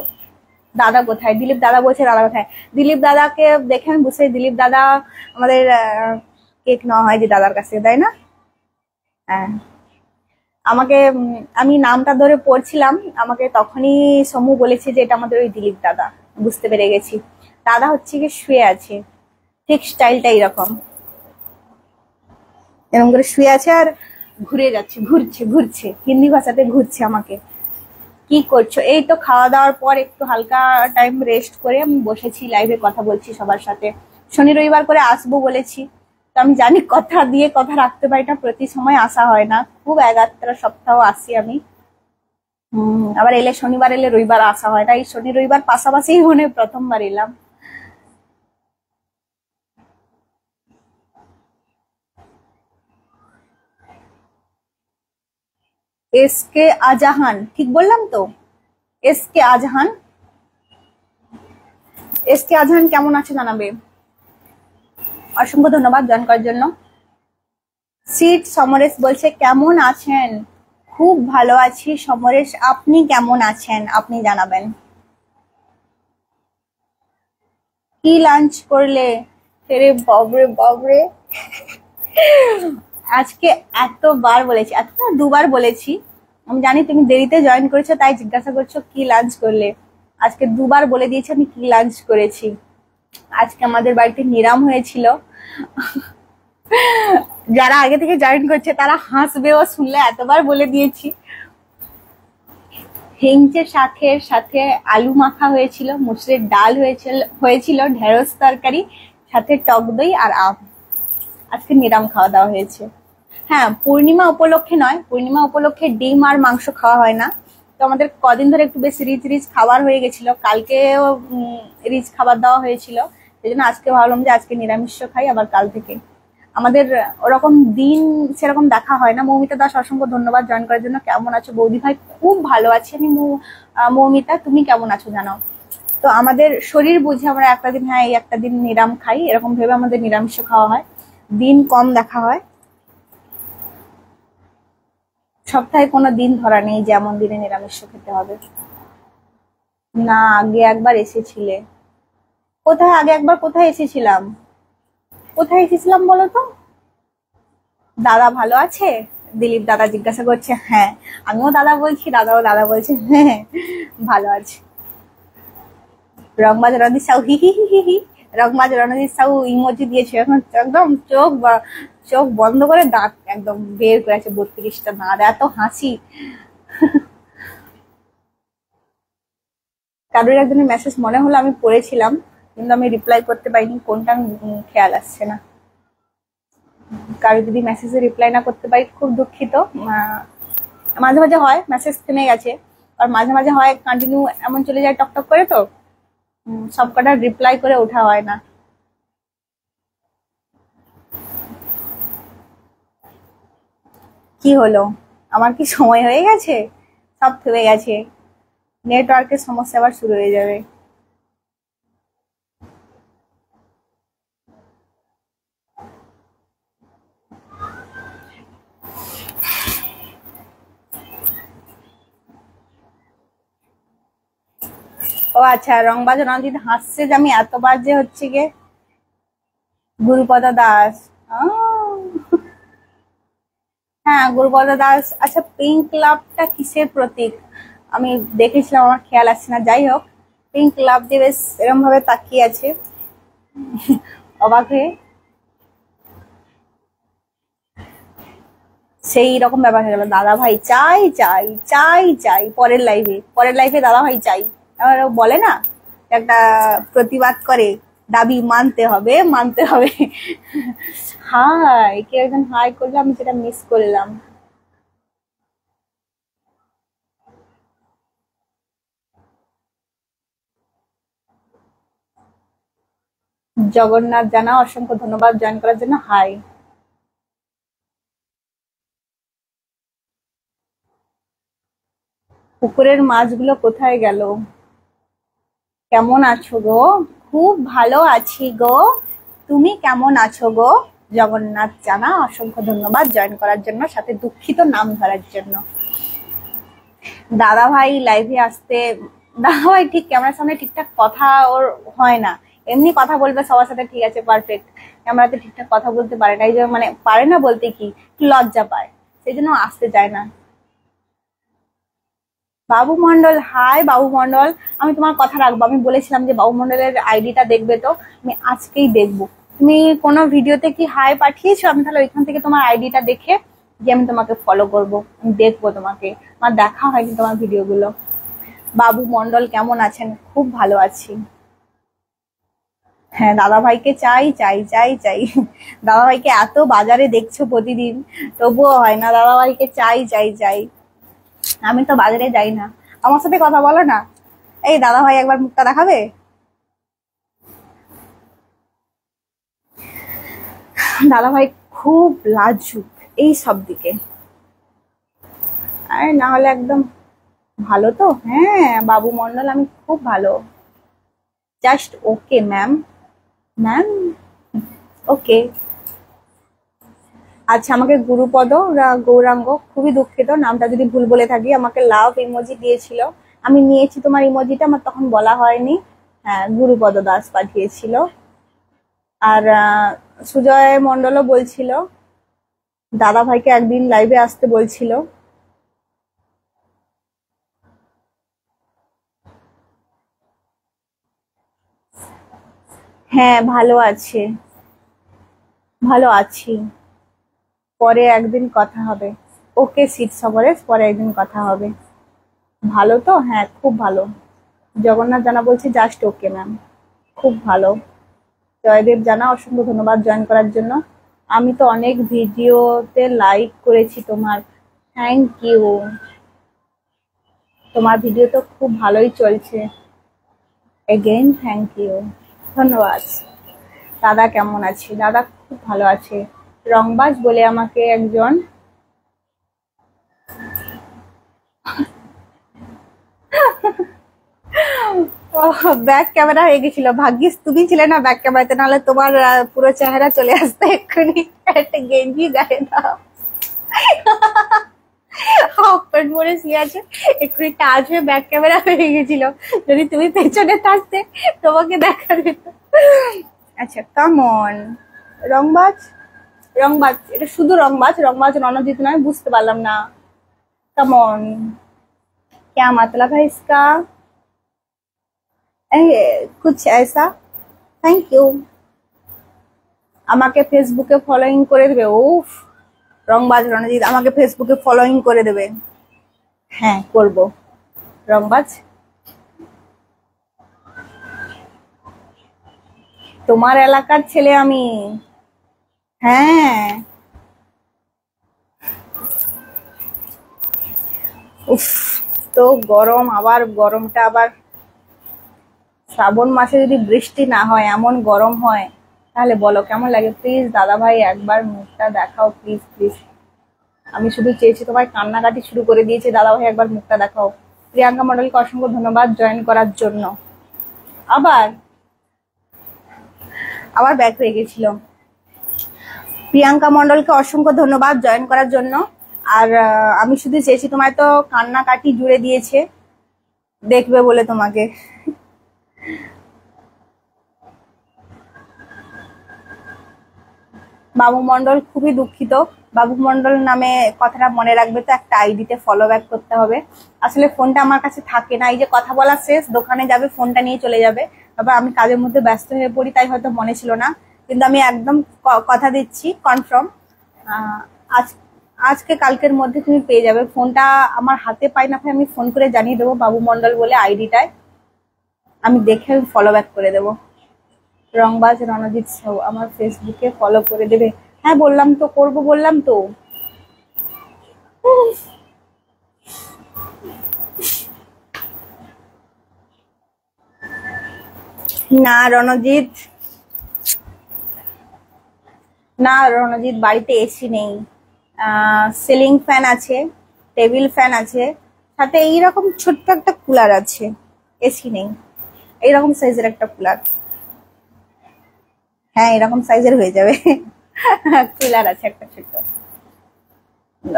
দাদা কোথায়? দিলীপ দাদা বলছে দাদা কোথায়? দিলীপ দাদাকে দেখে আমি বুঝে, দিলীপ দাদা আমাদের কেক নেওয়া হয় যে দাদার কাছে, তাই না? হ্যাঁ, আমাকে আমি নামটা ধরে পড়ছিলাম, আমাকে তখনই সমু বলেছে যে এটা আমাদের ওই দিলীপ দাদা। বুঝতে পেরে গেছি, দাদা হচ্ছে কি শুয়ে আছে, ঠিক স্টাইলটা এরকম, এরকম করে শুয়ে আছে আর ঘুরে যাচ্ছে, ঘুরছে ঘুরছে, হিন্দি ভাষাতে ঘুরছে আমাকে। কি করছো? এই তো খাওয়া দাওয়ার পর একটু হালকা টাইম রেস্ট করে আমি বসেছি, লাইভে কথা বলছি সবার সাথে। শনি রবিবার করে আসবো বলেছি, তো আমি জানি কথা দিয়ে কথা রাখতে পারি না, প্রতি সময় আসা হয় না, খুব একাত্তর সপ্তাহ আসি আমি। আবার এলে শনিবার এলে রবিবার আসা হয় না, এই শনি রবিবার পাশাপাশি মনে প্রথমবার এলাম। এস কে আজাহান, ঠিক বললাম তো? এস কে আজাহান, এস কে আজাহান কেমন আছে জানাবে। অসংখ্য ধন্যবাদ জয়েন করার জন্য। সিট সমরেশ বলছে কেমন আছেন? খুব ভালো আছি সমরেশ, আপনি কেমন আছেন আপনি জানাবেন। কি লাঞ্চ করলে? রে বাবরে বাবরে, আজকে এতবার বলেছি, এত না দুবার বলেছি। আমি জানি তুমি দেরিতে জয়েন করেছো তাই জিজ্ঞাসা করছো কি লাঞ্চ করলে। আজকে দুবার বলে দিয়েছি আমি কি লাঞ্চ করেছি। আজকে আমাদের বাড়িতে নিরাম হয়েছিল। যারা আগে থেকে জয়েন করছে তারা হাসবেও শুনলে, এতবার বলে দিয়েছি। হেংচে শাকের সাথে আলু মাখা হয়েছিল, মুসুরের ডাল হয়েছিল, ঢেঁড়স তরকারি, সাথে টক দই আর আম। আজকে নিরাম খাওয়া দাওয়া হয়েছে। হ্যাঁ, পূর্ণিমা উপলক্ষে নয়, পূর্ণিমা উপলক্ষে ডিম আর মাংস খাওয়া হয় না। তো আমাদের কদিন ধরে একটু বেশি রিচ রিচ খাবার হয়ে গেছিল, কালকেও রিচ খাবার দেওয়া হয়েছিল, সেই জন্য আজকে ভাবলাম যে আজকে নিরামিষ খাই, আবার কাল থেকে। আমাদের ওরকম দিন সেরকম দেখা হয় না। মৌমিতা দাস অসংখ্য ধন্যবাদ জয়েন করার জন্য। কেমন আছো বৌদি ভাই? খুব ভালো আছি আমি। মৌমিতা তুমি কেমন আছো জানাও। তো আমাদের শরীর বুঝে আমরা একটা দিন, হ্যাঁ এই একটা দিন নিরাম খাই, এরকম ভেবে আমাদের নিরামিষ খাওয়া হয়, দিন কম দেখা হয়। সপ্তাহে কোনো দিন ধরা নেই যে এমন দিনে নিরামিষ খেতে হবে। না, আগে একবার এসেছিলে। কোথায়? আগে একবার কোথায় এসেছিলাম? কোথায় এসেছিলাম বলো তো? দাদা ভালো আছে? দিলীপ দাদা জিজ্ঞাসা করছে। হ্যাঁ, আমিও দাদা বলছি, দাদাও দাদা বলছে। হ্যাঁ ভালো আছে। রংবাজ রণজিৎ সাউ হি হি হি হি, রংবাজ রণজিৎ সাউ ইমোজি দিয়েছে, এখন একদম চোখ বন্ধ করে দাঁত একদম বের করে আছে 32টা দাঁত, এত হাসি। কারোর একজনের মেসেজ মনে হলো আমি পড়েছিলাম, কিন্তু আমি রিপ্লাই করতে পারিনি, কোনটা খেয়াল আসছে না। কারো যদি মেসেজে রিপ্লাই না করতে পারি খুব দুঃখিত। মাঝে মাঝে হয় মেসেজ থেমে গেছে, আর মাঝে মাঝে হয় কন্টিনিউ এমন চলে যায় টক টক করে, তো সবকটা রিপ্লাই করে ওঠা হয় না। কি হলো? আমার কি সময় হয়ে গেছে? সব থেমে গেছে, নেটওয়ার্কের সমস্যা আবার শুরু হয়ে যাবে। ও আচ্ছা, রংবাজ রণজিৎ হাসছে যে আমি এতবার যে হচ্ছে গিয়ে গুরুপদ দাস। আহ, হ্যাঁ গুরুপদ দাস। আচ্ছা, পিঙ্ক লাভটা কিসের প্রতীক? আমি দেখেছিলাম, আমার খেয়াল আসছে না। যাই হোক, পিঙ্ক লাভ দিয়ে বেশ এরকম ভাবে তাকিয়ে আছে অবাক হয়ে। সেই রকম ব্যাপার হয়ে গেল, দাদা ভাই চাই চাই চাই চাই। পরের লাইফে দাদা ভাই চাই। আবার ও বলে না, একটা প্রতিবাদ করে, দাবি মানতে হবে মানতে হবে। হাই, কেউ একজন হাই করলো, আমি সেটা মিস করলাম। জগন্নাথ জানা, অসংখ্য ধন্যবাদ জয়েন করার জন্য। হাই। পুকুরের মাছগুলো কোথায় গেল? কেমন আছো গো? খুব ভালো আছি গো। তুমি কেমন আছো গো? জগন্নাথ জানা, অসংখ্য ধন্যবাদ জয়েন করার জন্য, সাথে দুঃখিত নাম ধরার জন্য। দাদা ভাই লাইভে আসতে, দাদা ভাই ঠিক ক্যামেরার সামনে ঠিকঠাক কথা ওর হয় না। এমনি কথা বলবে সবার সাথে, ঠিক আছে পারফেক্ট, ক্যামেরাতে ঠিকঠাক কথা বলতে পারে না। এই যে মানে পারে না বলতে কি, একটু লজ্জা পায়, সেই জন্য আসতে চায় না। বাবু মন্ডল, হাই বাবু মন্ডল। আমি তোমার কথা রাখবো, আমি বলেছিলাম যে বাবু মন্ডলের আইডিটা দেখবে, তো আমি আজকেই দেখবো। তুমি কোনো ভিডিওতে কি হাই পাঠিয়েছো? আমি তাহলে ওইখান থেকে তোমার আইডিটা দেখে যে আমি তোমাকে ফলো করবো, আমি দেখবো তোমাকে। আমার দেখা হয়নি তোমার ভিডিওগুলো। বাবু মন্ডল কেমন আছেন? খুব ভালো আছি। হ্যাঁ, দাদা ভাইকে চাই চাই চাই চাই। দাদা ভাইকে এত বাজারে দেখছো প্রতিদিন, তবুও হয় না। দাদা ভাইকে চাই চাই চাই। আমি তো বাজারে যাই না, আমার সাথে কথা বলো না। এই দাদা ভাই একবার মুখটা দেখাবে? দাদা ভাই খুব লাজুক এই সব দিকে, আরে না হলে একদম ভালো তো। হ্যাঁ বাবু মন্ডল, আমি খুব ভালো। Just okay ma'am. Ma'am okay. আচ্ছা, আমাকে গুরুপদ গৌরাঙ্গ, খুবই দুঃখিত নামটা যদি ভুল বলে থাকি। আমাকে লাভ ইমোজি দিয়েছিল, আমি নিয়েছি তোমার ইমোজিটা, আমার তখন বলা হয়নি। হ্যাঁ, গুরুপদ দাস পাঠিয়েছিল। আর সুজয় মন্ডলও বলছিল দাদা ভাইকে একদিন লাইভে আসতে বলছিল। হ্যাঁ ভালো আছে, ভালো আছি। পরে একদিন কথা হবে। ওকে সিট সবরে, পরে একদিন কথা হবে। ভালো তো? হ্যাঁ খুব ভালো। জগন্নাথ জানা বলছি জাস্ট ওকে ম্যাম, খুব ভালো। জয়দেব জানা, অসংখ্য ধন্যবাদ জয়েন করার জন্য। আমি তো অনেক ভিডিওতে লাইক করেছি তোমার। Thank you. তোমার ভিডিও তো খুব ভালোই চলছে। এগেইন থ্যাংক ইউ, ধন্যবাদ। দাদা কেমন আছে? দাদা খুব ভালো আছে। রংবাজ বলে আমাকে একজন, ব্যাক ক্যামেরা হয়ে গেছিল। ভাগ্যিস তুমি ছিলে না ব্যাক ক্যামেরাতে, নাহলে তোমার পুরো চেহারা চলে আসতো এক্ষুনি। একটা গেঞ্জি গায়ে দাও, হাফ প্যান্ট পরে শুয়ে আছে, এক্ষুনি টাচ হয়ে ব্যাক ক্যামেরা হয়ে গেছিল। যদি তুমি পেছনে থাকতে, তোমাকে দেখা যেত। আচ্ছা কামন। রংবাজ, রংবাজ এটা শুধু রংবাজ, রংবাজ রণজিৎ নয়, বুঝতে পারলাম না। কামন, क्या मतलब है इसका? कुछ ऐसा। Thank you. আমাকে ফেসবুকে ফলোইং করে দেবে? উফ, রংবাজ রণজিৎ আমাকে ফেসবুকে ফলোইং করে দেবে? হ্যাঁ করব। রংবাজ, তোমার এলাকার ছেলে আমি। হ্যাঁ। উফ, তো গরম, আবার গরমটা আবার শ্রাবণ মাসে যদি বৃষ্টি না হয়, এমন গরম হয়, তাহলে বলো কেমন লাগে? প্লিজ দাদা ভাই একবার মুখটা দেখাও, প্লিজ প্লিজ। আমি শুধু চেয়েছি, তোমার কান্নাকাটি শুরু করে দিয়েছে। দাদাভাই একবার মুখটা দেখাও। প্রিয়াঙ্কা মণ্ডলকে অসংখ্য ধন্যবাদ জয়েন করার জন্য। আবার আবার ব্যাক হয়ে গেছিল। প্রিয়াঙ্কা মণ্ডলকে অসংখ্য ধন্যবাদ জয়েন করার জন্য। আর আমি শুধু চেয়েছি, তোমায় তো কান্নাকাটি জুড়ে দিয়েছে দেখবে বলে তোমাকে। বাবু মণ্ডল খুবই দুঃখিত। বাবু মণ্ডল নামে কথাটা মনে রাখবে তো, একটা আইডিতে ফলো ব্যাক করতে হবে। আসলে ফোনটা আমার কাছে থাকে না, এই যে কথা বলা শেষ দোকানে যাবে ফোনটা নিয়ে চলে যাবে, তারপর আমি কাজের মধ্যে ব্যস্ত হয়ে পড়ি, তাই হয়তো মনে ছিল না। কিন্তু আমি একদম কথা দিচ্ছি কনফার্ম, আজ আজকে কালকের মধ্যে তুমি পেয়ে যাবে। ফোনটা আমার হাতে পাই না পাই আমি ফোন করে জানিয়ে দেবো বাবু মণ্ডল বলে আইডিটায়, আমি দেখে ফলো ব্যাক করে দেবো। রংবাজ রণজিৎ সাউ আমার ফেসবুকে ফলো করে দেবে। হ্যাঁ বললাম তো, করবো বললাম তো। না রণজিৎ, না রণজিৎ, বাড়িতে এসি নেই। সিলিং ফ্যান আছে, টেবিল ফ্যান আছে, সাথে এইরকম ছোট্ট একটা কুলার আছে, এসি নেই। এইরকম সাইজের একটা কুলার, হ্যাঁ এরকম সাইজের হয়ে যাবে। কুলার আছে একটা ছোট্ট,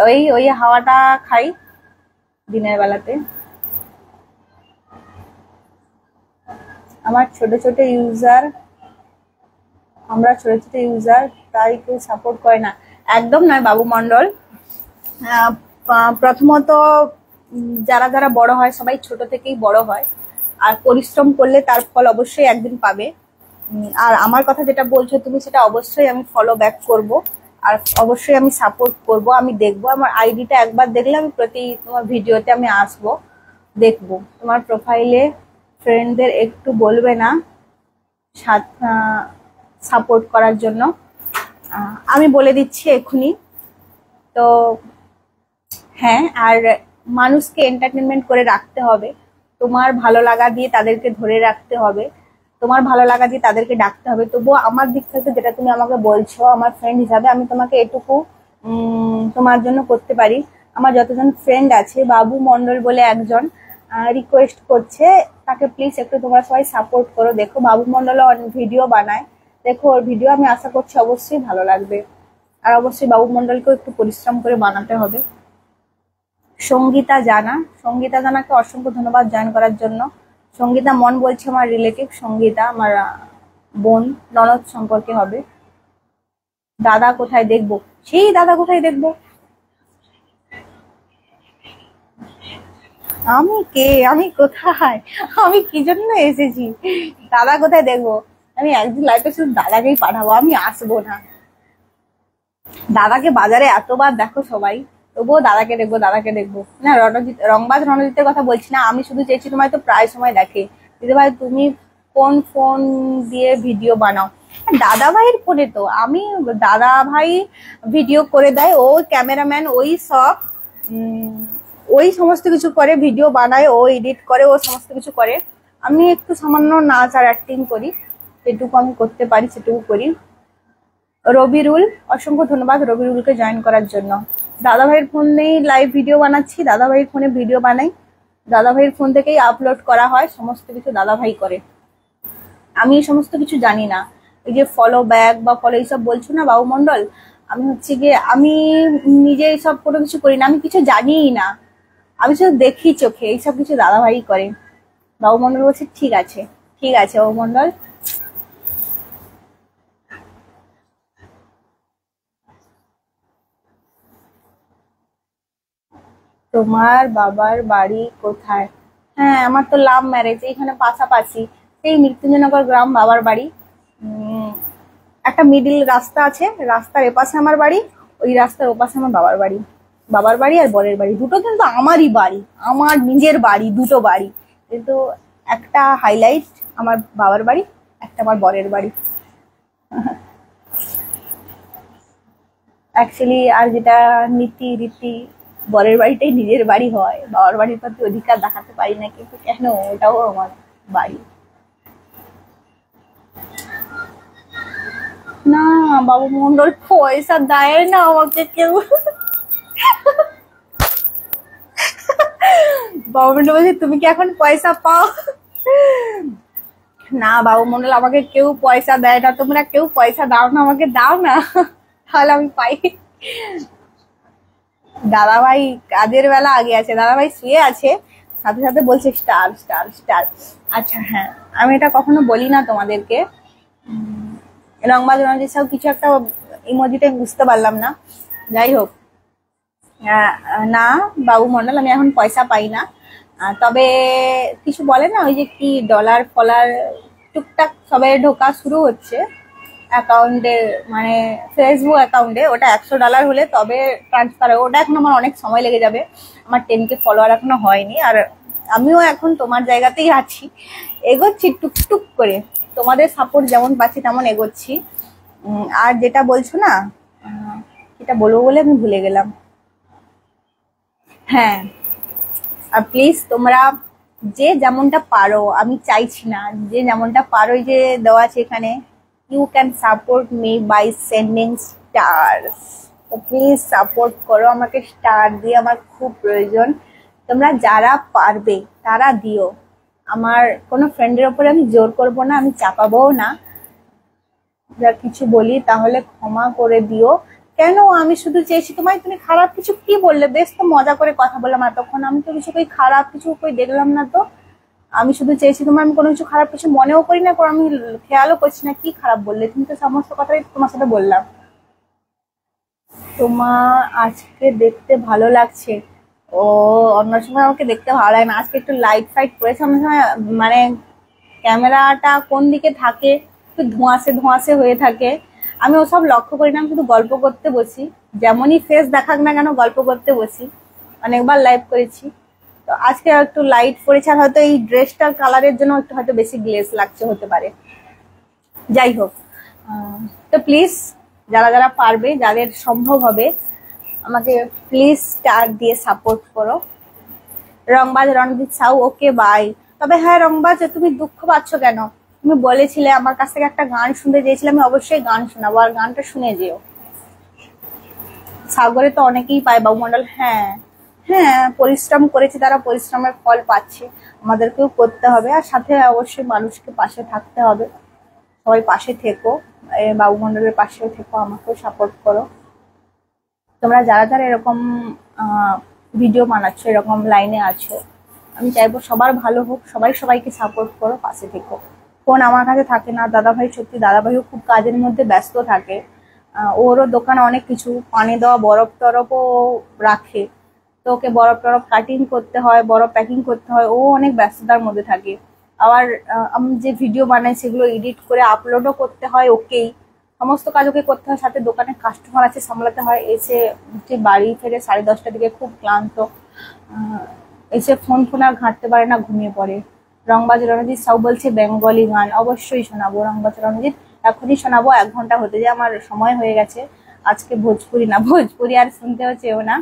ওই ওই হাওয়াটা খাই দিনের বেলাতে। আমার ছোট ছোট ইউজার, আমরা ছোট ছোট ইউজার, তাই কেউ সাপোর্ট করে না। একদম নয় বাবু মণ্ডল। প্রথমত যারা যারা বড় হয় সবাই ছোট থেকেই বড় হয়, আর পরিশ্রম করলে তার ফল অবশ্যই একদিন পাবে। আর আমার কথা যেটা বলছো তুমি, সেটা অবশ্যই আমি ফলো ব্যাক করব, আর অবশ্যই আমি সাপোর্ট করব। আমি দেখবো, আমার আইডিটা একবার দেখলে আমি প্রতি তোমার ভিডিওতে আমি আসবো, দেখবো। তোমার প্রোফাইলে ফ্রেন্ডদের একটু বলবে না সাপোর্ট করার জন্য? আমি বলে দিচ্ছি এক্ষুনি। তো হ্যাঁ, আর মানুষকে এন্টারটেনমেন্ট করে রাখতে হবে, তোমার ভালো লাগা দিয়ে তাদেরকে ধরে রাখতে হবে, তোমার ভালো লাগা দিয়ে তাদেরকে ডাকতে হবে। তবুও আমার দিক থেকে যেটা তুমি আমাকে বলছো, আমার ফ্রেন্ড হিসাবে আমি তোমাকে এটুকু তোমার জন্য করতে পারি। আমার যতজন ফ্রেন্ড আছে, বাবু মণ্ডল বলে একজন রিকোয়েস্ট করছে, তাকে প্লিজ একটু তোমরা সবাই সাপোর্ট করো। দেখো বাবু মণ্ডল ভিডিও বানায়, দেখো ওর ভিডিও, আমি আশা করছি অবশ্যই ভালো লাগবে। আর অবশ্যই বাবু মণ্ডলকেও একটু পরিশ্রম করে বানাতে হবে। সঙ্গীতা জানা, সঙ্গীতা জানাকে অসংখ্য ধন্যবাদ জয়েন করার জন্য। সঙ্গীতা মন বলছে আমার রিলেটিভ, সঙ্গীতা আমার বোন ননদ সম্পর্কে হবে। দাদা কোথায় দেখবো? সেই দাদা কোথায় দেখবো? আমি কে? আমি কোথায়? আমি কি জন্য এসেছি? দাদা কোথায় দেখবো? আমি একদিন লাইফে শুধু দাদাকেই পাঠাবো, আমি আসবো না। দাদাকে বাজারে এতবার দেখো সবাই, তবুও দাদাকে দেখবো, দাদাকে দেখবো না। রংবাজ রণজিতের কথা বলছি না, আমি শুধু চেয়েছি, তোমায় তো প্রায় সময় দেখে দিদি ভাই, তুমি কোন ফোন দিয়ে ভিডিও বানাও? দাদা ভাইয়ের ফোনে তো আমি, দাদা ভাই ভিডিও করে দেয়, ও ক্যামেরাম্যান, ওই সব ওই সমস্ত কিছু করে, ভিডিও বানায়, ও এডিট করে, ও সমস্ত কিছু করে। আমি একটু সামান্য নাচ আর অ্যাক্টিং করি, যেটুকু আমি করতে পারি সেটুকু করি। রবিরুল, অসংখ্য ধন্যবাদ রবিরুলকে জয়েন করার জন্য। দাদা ভাইয়ের ফোনেই লাইভ ভিডিও বানাচ্ছি, দাদা ভাইয়ের ফোনে ভিডিও বানাই, দাদা ভাইয়ের ফোন থেকেই আপলোড করা হয়, সমস্ত কিছু দাদা ভাই করে। আমি এই সমস্ত কিছু জানি না। এই যে ফলো ব্যাক বা ফলো এইসব বলছো না বাবু মণ্ডল, আমি হচ্ছে গিয়ে আমি নিজে এইসব কোনো কিছু করি না, আমি কিছু জানিই না, আমি শুধু দেখি চোখে, এইসব কিছু দাদা ভাই করে। বাবু মণ্ডল বলছে ঠিক আছে, ঠিক আছে বাবু মণ্ডল। তোমার বাবার বাড়ি কোথায়? হ্যাঁ আমার তো লাভ ম্যারেজ, এইখানে পাশাপাশি, সেই মৃত্যুঞ্জয়নগর গ্রাম বাবার বাড়ি। একটা মিডিল রাস্তা আছে, রাস্তার এপাশে আমার বাড়ি, ওই রাস্তার ওপাশে আমার বাবার বাড়ি। বাবার বাড়ি আর বরের বাড়ি দুটো কিন্তু আমারই বাড়ি, আমার নিজের বাড়ি, দুটো বাড়ি, কিন্তু একটা হাইলাইট আমার বাবার বাড়ি, একটা আমার বরের বাড়ি। অ্যাকচুয়ালি আর যেটা নীতি রীতি, বরের বাড়িটাই নিজের বাড়ি হয়, বাবার বাড়ির প্রতি অধিকার দেখাতে পারি না, কিন্তু কেন, ওটাও আমার বাড়ি। না বাবু মণ্ডল পয়সা দেয় না আমাকে কেউ, কমেন্টে বলছে তুমি কি এখন পয়সা পাও? না বাবু মন্ডল, আমাকে কেউ পয়সা দেয় না, তোমরা কেউ পয়সা দাও না, আমাকে দাও না, তাহলে আমি পাই। দাদাভাই কাজের বেলা আগে আছে, দাদাভাই শুয়ে আছে, সাথে সাথে বলছে স্টার স্টার স্টার। আচ্ছা হ্যাঁ, আমি এটা কখনো বলি না তোমাদেরকে। রংবাজ রঞ্জিত সব কিছু একটা ইমোজিতে বুঝতে পারলাম না, যাই হোক। না বাবু মন্ডল, আমি এখন পয়সা পাই না, তবে কিছু বলে না ওই যে কি ডলার ফলার টুকটাক সবে ঢোকা শুরু হচ্ছে অ্যাকাউন্টে, মানে ফেসবুক অ্যাকাউন্টে। ওটা $100 হলে তবে ট্রান্সফার হয়, ওটা এখন আমার অনেক সময় লেগে যাবে, আমার 10K ফলোয়ার এখনো হয়নি। আর আমিও এখন তোমার জায়গাতেই আছি, এগোচ্ছি টুকটুক করে, তোমাদের সাপোর্ট যেমন পাচ্ছি তেমন এগোচ্ছি। আর যেটা বলছো না, এটা বলবো বলে আমি ভুলে গেলাম। হ্যাঁ, আর প্লিজ তোমরা যে যেমনটা পারো, আমি চাইছি না, যে যেমনটা পারো, যে দেওয়া আছে এখানে, you can support me by sending stars. তো প্লিজ সাপোর্ট করো আমাকে, স্টার দিয়ে আমার খুব প্রয়োজন। তোমরা যারা পারবে তারা দিও, আমার কোনো ফ্রেন্ডের ওপরে আমি জোর করবো না, আমি চাপাবো না। যা কিছু বলি তাহলে ক্ষমা করে দিও। কেন, আমি শুধু চেয়েছি তোমায়, তুমি খারাপ কিছু কি বললে? বেশ তো মজা করে কথা বললাম এতক্ষণ, আমি তো কিছু কই খারাপ কিছু কই দেখলাম না তো। আমি শুধু চেয়েছি তোমার, আমি কোনো কিছু খারাপ কিছু মনেও করি না, আমি খেয়ালও করছি না কি খারাপ বললে তুমি, তো সমস্ত কথাই তোমার সাথে বললাম। তোমার আজকে দেখতে ভালো লাগছে? ও, অন্য সময় আমাকে দেখতে ভালো লাগে না, আজকে একটু লাইট ফাইট করেছে, অন্য সময় মানে ক্যামেরাটা কোন দিকে থাকে একটু ধোঁয়াশে ধোঁয়াশে হয়ে থাকে, আমি ওসব লক্ষ্য করি না, আমি শুধু গল্প করতে বসি, যেমনই ফেস দেখাক না কেন গল্প করতে বসি, অনেকবার লাইভ করেছি। তো আজকে একটু লাইট পড়েছে, আর হয়তো এই ড্রেসটার কালারের জন্য একটু হয়তো বেশি গ্লেজ লাগছে, হতে পারে। যাই হোক, তো প্লিজ যারা যারা পারবে, যাদের সম্ভব হবে, আমাকে প্লিজ স্টার দিয়ে সাপোর্ট করো। রংবাজ রণজিৎ সাউ, ওকে বাই। তবে হ্যাঁ রংবাজ, তুমি দুঃখ পাচ্ছ কেন? তুমি বলেছিলে আমার কাছ থেকে একটা গান শুনতে চেয়েছিলে, আমি অবশ্যই গান শোনাবো, আর গানটা শুনে যেও। সাগরে তো অনেকেই পায় বাবুমন্ডল, হ্যাঁ হ্যাঁ, পরিশ্রম করেছে তারা, পরিশ্রমের ফল পাচ্ছে, আমাদেরকেও করতে হবে, আর সাথে অবশ্যই মানুষকে পাশে থাকতে হবে। সবাই পাশে থেকো, বাবুমন্ডলের পাশেও থেকো, আমাকেও সাপোর্ট করো। তোমরা যারা যারা এরকম ভিডিও বানাচ্ছো, এরকম লাইনে আছো, আমি চাইবো সবার ভালো হোক, সবাই সবাইকে সাপোর্ট করো, পাশে থেকো। ফোন আমার কাছে থাকে না, দাদাভাই সত্যি, দাদাভাইও খুব কাজের মধ্যে ব্যস্ত থাকে, ওরও দোকানে অনেক কিছু পানি দেওয়া, বরফ টরফও রাখে, তো ওকে বরফ টরফ কাটিং করতে হয়, বরফ প্যাকিং করতে হয়, ও অনেক ব্যস্ততার মধ্যে থাকে। আবার আমি যে ভিডিও বানাই সেগুলো এডিট করে আপলোডও করতে হয় ওকেই, সমস্ত কাজ ওকে করতে হয়, সাথে দোকানে কাস্টমার আছে সামলাতে হয়। এসে বাড়ি ফেরে 10:30টার দিকে খুব ক্লান্ত, এসে ফোন আর ঘাঁটতে পারে না, ঘুমিয়ে পড়ে। রংবাজ রণজিৎ সাউ বলছে বেঙ্গলি গান, অবশ্যই শোনাবো রংবাজ রণজিৎ, এখনই শোনাবো, 1 ঘন্টা হতে যায়, আমার সময় হয়ে গেছে। আজকে ভোজপুরি না, ভোজপুরি আর শুনতেও চেও না,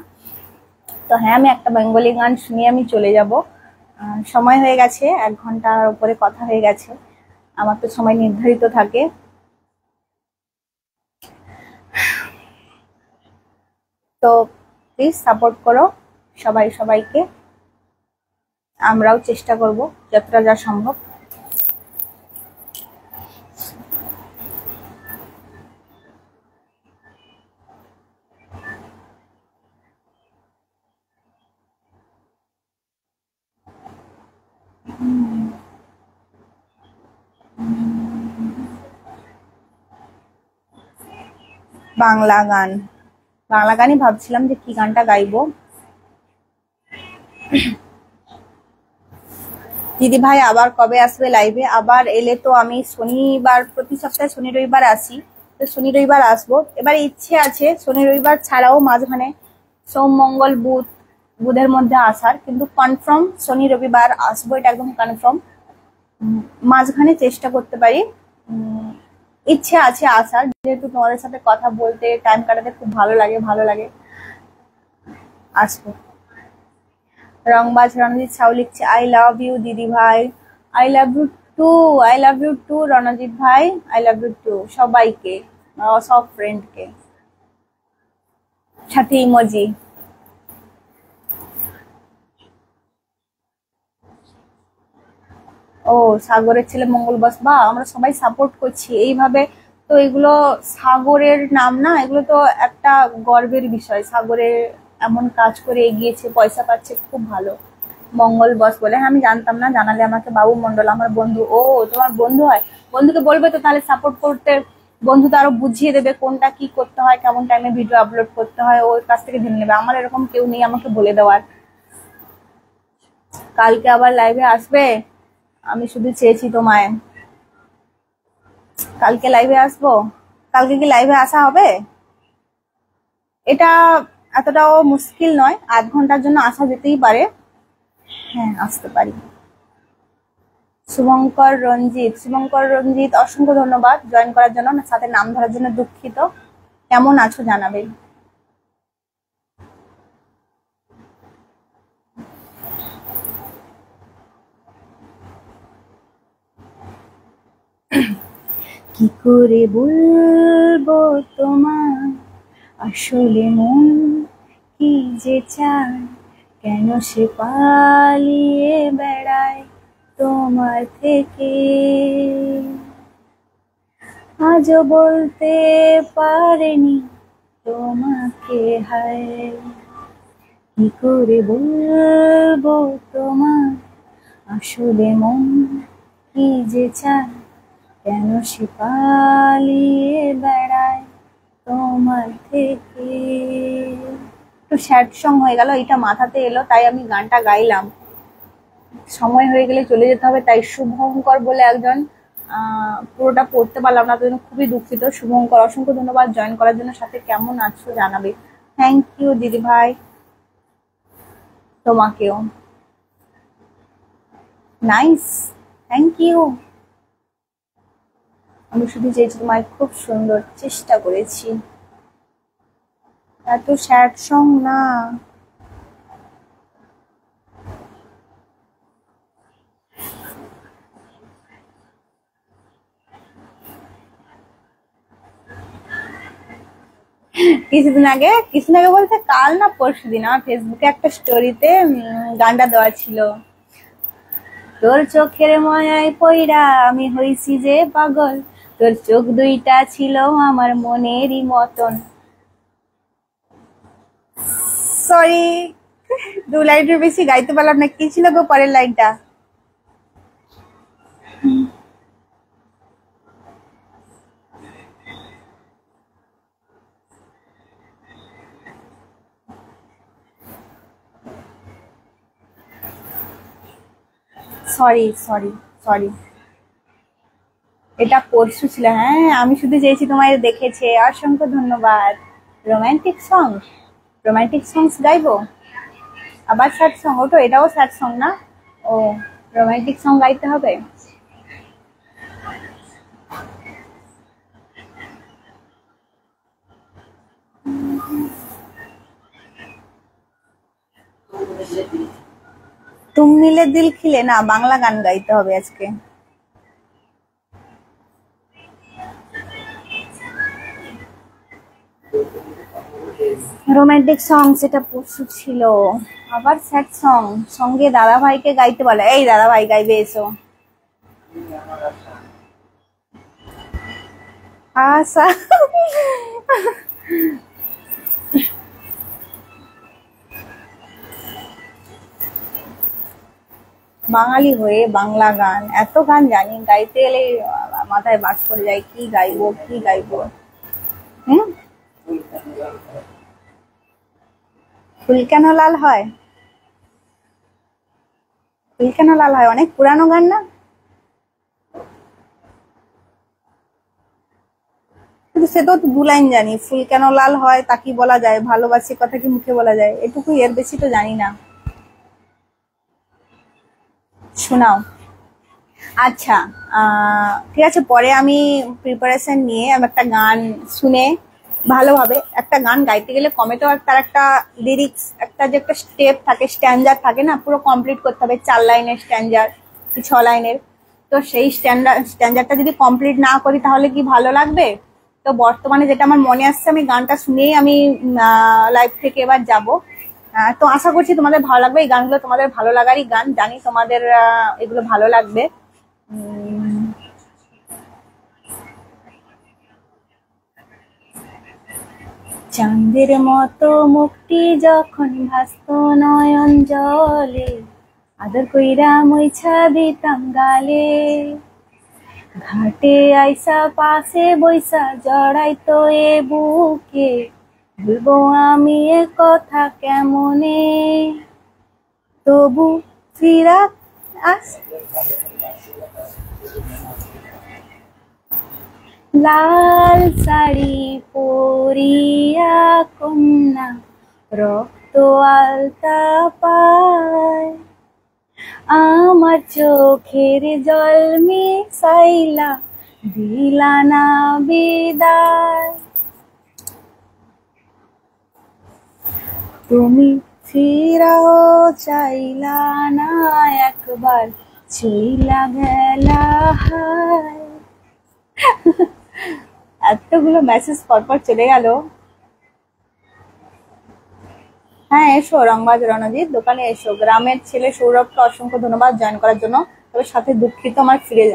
তো হ্যাঁ আমি একটা বেঙ্গলি গান শুনিয়ে আমি চলে যাব, সময় হয়ে গেছে, 1 ঘন্টার উপরে কথা হয়ে গেছে, আমার তো সময় নির্ধারিত থাকে। তো প্লিজ সাপোর্ট করো সবাই সবাইকে, আমরাও চেষ্টা করব যতটা যা সম্ভব। বাংলা গান, বাংলা গানই ভাবছিলাম যে কি গানটা গাইবো। দিদি ভাই আবার কবে আসবে লাইভে? আবার এলে তো আমি শনিবার, প্রতি সপ্তাহে শনি রবিবার আসি, তো শনি রবিবার আসবো। এবার ইচ্ছে আছে শনি রবিবার ছাড়াও মাঝখানে সোম মঙ্গল বুধ, বুধের মধ্যে আসার, কিন্তু কনফার্ম শনি রবিবার আসবো, এটা একদম কনফার্ম। মাঝখানে চেষ্টা করতে পারি, ইচ্ছে আছে আসার, যেহেতু তোমাদের সাথে কথা বলতে, টাইম কাটাতে খুব ভালো লাগে, ভালো লাগে, আসবো। রংবাজ রণজিৎ সাউ লিখছে আই লাভ ইউ দিদি ভাই, I love you too, I love you too Ranjit ভাই, আই লাভ ইউ টু সবাইকে, সব ফ্রেন্ডকে, সাথে ইমোজি। ও সাগরের ছেলে মঙ্গল বস, বা আমরা সবাই সাপোর্ট করছি এইভাবে। তো এগুলো সাগরের নাম না, এগুলো তো একটা গর্বের বিষয়। সাগরে এমন কাজ করে এগিয়েছে, পয়সা পাচ্ছে, খুব ভালো। মঙ্গল বস বলে, হ্যাঁ আমি জানতাম না, জানালে আমাকে। বাবু মন্ডল আমার বন্ধু। ও তোমার বন্ধু হয়, বন্ধুকে বলবে তো তাহলে সাপোর্ট করতে। বন্ধু তো আরো বুঝিয়ে দেবে কোনটা কি করতে হয়, কেমন টাইমে ভিডিও আপলোড করতে হয়, ওর কাছ থেকে জেনে নেবে। আমার এরকম কেউ নেই আমাকে বলে দেওয়ার। কালকে আবার লাইভে আসবে? আমি শুধু চেয়েছি তোমায় কালকে লাইভে আসবো। কালকে কি লাইভে আসা হবে? এটা এতটাও মুশকিল নয়, আধ ঘন্টার জন্য আসা যেতেই পারে। হ্যাঁ আসতে পারি। শুভঙ্কর রঞ্জিত অসংখ্য ধন্যবাদ জয়েন করার জন্য, সাথে নাম ধরার জন্য দুঃখিত। কেমন আছো জানাবে। কি করে বলবো তোমার আসলে মন কি যে চায়, কেন সে পালিয়ে বেড়ায় তোমার থেকে, আজও বলতে পারেনি তোমাকে হায়। কি করে বলবো তোমার আসলে মন কি যে চায়, কেন সে পালিয়ে বেড়ায় তোমার থেকে। একটু স্যাড সং হয়ে গেল, এটা মাথাতে এলো তাই আমি গানটা গাইলাম। সময় হয়ে গেলে চলে যেতে হবে, তাই শুভঙ্কর বলে একজন, পুরোটা পড়তে পারলাম না, তার জন্য খুবই দুঃখিত। শুভঙ্কর অসংখ্য ধন্যবাদ জয়েন করার জন্য, সাথে কেমন আছো জানাবে। থ্যাংক ইউ দিদি ভাই, তোমাকেও। Nice, thank you. আমি শুধু চেয়েছি তোমায়, খুব সুন্দর চেষ্টা করেছি। এত স্যাড সং না। কিছুদিন আগে বলতে কাল না পরশু দিন আমার ফেসবুকে একটা স্টোরিতে গানটা দেওয়া ছিল। তোর চোখের মায়ায় পইড়া আমি হইছি যে পাগল, তোর চোখ দুইটা ছিল আমার মনেরই মতন। সরি, 2 লাইনের বেশি গাইতে পারলাম না। কি ছিল গো পরের লাইনটা? সরি সরি সরি, এটা পরশু ছিল। হ্যাঁ আমি শুধু চেয়েছি তোমায় দেখেছে, অসংখ্য ধন্যবাদ। রোমান্টিক সং, রোমান্টিক সংস গাইবো আবার? Sad song? ওটো এটাও স্যাড সং না? ও, রোমান্টিক সং গাইতে হবে। তুম মিলে দিল খিলে, না বাংলা গান গাইতে হবে আজকে। রোমান্টিক সং সেটা পরশু ছিল। আবার স্যাড সং, সঙ্গে দাদা ভাইকে গাইতে বলে। এই দাদা ভাই গাইবে, এসো। আশা, বাঙালি হয়ে বাংলা গান, এত গান জানি, গাইতে এলে মাথায় বাজ পড়ে যায়, কি গাইবো কি গাইবো। হুম, ফুল কেন লাল হয়? ফুল কেন লাল হয় অনেক পুরানো গান না? কিন্তু সে তো 2 লাইন জানি। ফুল কেন লাল হয় তা কি বলা যায়, ভালোবাসি কথা কি মুখে বলা যায়, এটুকুই, এর বেশি তো জানি না। শোনাও। আচ্ছা, ঠিক আছে, পরে আমি প্রিপারেশন নিয়ে আমি একটা গান শুনে ভালোভাবে একটা গান গাইতে গেলে কমেটো তার একটা লিরিক্স, একটা যে একটা স্টেপ থাকে, স্ট্যান্ডার থাকে না, পুরো কমপ্লিট করতে হবে। 4 লাইনের স্ট্যান্ডার কি 6 লাইনের? তো সেই স্ট্যান্ডারটা যদি কমপ্লিট না করি তাহলে কি ভালো লাগবে? তো বর্তমানে যেটা আমার মনে আসছে, আমি গানটা শুনেই আমি লাইভ থেকে এবার যাব। তো আশা করছি তোমাদের ভালো লাগবে। এই গানগুলো তোমাদের ভালো লাগারই গান, জানি তোমাদের এগুলো ভালো লাগবে। চাঁদের মতো মুক্তি যখন ভাসত নয়ন জলে, আদর কইরা মুইছা দিতাম গালে। ঘাটে আইসা পাশে বইসা জড়াইতো এ বুকে, বলবো আমি এ কথা কেমনে, তবু ফিরা আস। লাল শাড়ি পরিয়া কন্যা রক্ত আলতা পায়, আমার চোখের জল মিশাইলা দিলা না বিদায়। তুমি ফিরাও চাইলা না একবার, চইলা গেলা হায়। এতগুলো মেসেজ পরপর চলে গেল। হ্যাঁ এসো রংবাজ রণজিৎ, দোকানে এসো। গ্রামের ছেলে সৌরভকে অসংখ্য ধন্যবাদ জয়েন করার জন্য। তবে সাথে দুঃখিত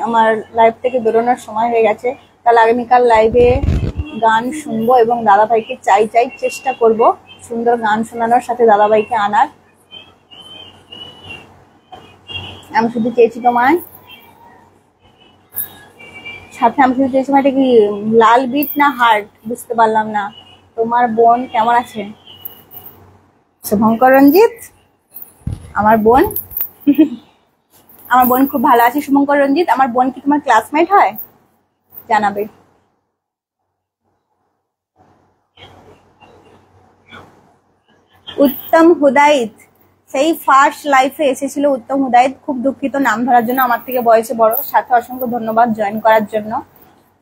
আমার লাইভ থেকে বেরোনোর সময় হয়ে গেছে। তাহলে আগামীকাল লাইভে গান শুনবো এবং দাদাভাইকে চাই চেষ্টা করব সুন্দর গান শোনানোর, সাথে দাদাভাইকে আনার। আমি শুধু চেয়েছি তোমায় সাথে, আমি শুধু চেয়েছি এটা কি লাল বিট না হার্ট বুঝতে পারলাম না। তোমার বোন কেমন আছে? শুভঙ্কর রঞ্জিত আমার বোন আমার বোন খুব ভালো আছে। শুভঙ্কর রঞ্জিত আমার বোন কি তোমার ক্লাসমেট হয়? জানাবে। উত্তম হুদাইত সেই ফার্স্ট লাইফে এসেছিল। উত্তম হুদাইত, খুব দুঃখিত নাম ধরার জন্য, আমার থেকে বয়সে বড়। সাথে অসংখ্য ধন্যবাদ জয়েন করার জন্য।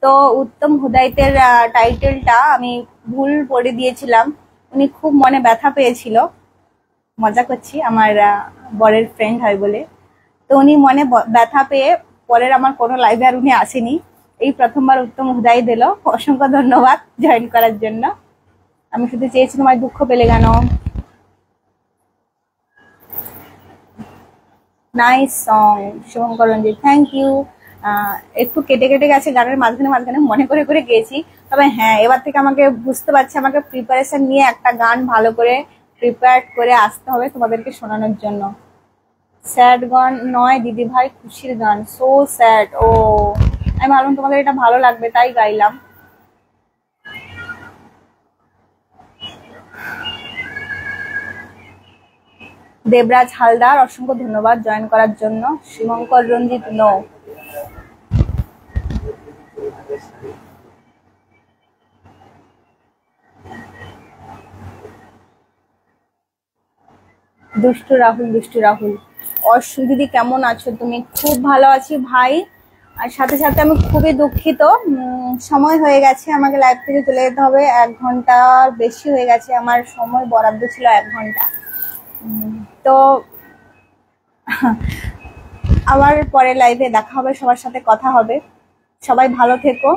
তো উত্তম হুদাইতের টাইটেলটা আমি ভুল পড়ে দিয়েছিলাম, উনি খুব মনে ব্যথা পেয়েছিল। মজা করছি, আমার বরের ফ্রেন্ড হয় বলে। তো উনি মনে ব্যথা পেয়ে পরের আমার কোনো লাইভে আর উনি আসেনি, এই প্রথমবার উত্তম হুদাইত দিল। অসংখ্য ধন্যবাদ জয়েন করার জন্য। আমি শুধু চেয়েছি তোমার দুঃখ পেলে কেন। Nice song Shubhankar Ranjit, thank you. একটু কেটে কেটে গেছে গানের মাঝখানে মনে করে করে গেছি। তবে হ্যাঁ, এবার থেকে আমাকে বুঝতে পারছি আমাকে প্রিপারেশন নিয়ে একটা গান ভালো করে প্রিপেয়ার করে আসতে হবে তোমাদেরকে শোনানোর জন্য। স্যাড গান নয় দিদি ভাই, খুশির গান। So sad. ও আমি ভাবলাম তোমাদের এটা ভালো লাগবে তাই গাইলাম। দেবরাজ হালদার অসংখ্য ধন্যবাদ জয়েন করার জন্য। শুভঙ্কর রঞ্জিত নো। দুষ্টু রাহুল। অর্শু দিদি কেমন আছো তুমি? খুব ভালো আছি ভাই। আর সাথে সাথে আমি খুবই দুঃখিত, সময় হয়ে গেছে, আমাকে লাইভ থেকে চলে যেতে হবে। 1 ঘন্টার বেশি হয়ে গেছে, আমার সময় বরাদ্দ ছিল 1 ঘন্টা। তো আবার পরে লাইভে দেখা হবে, সবার সাথে কথা হবে। সবাই ভালো থেকো,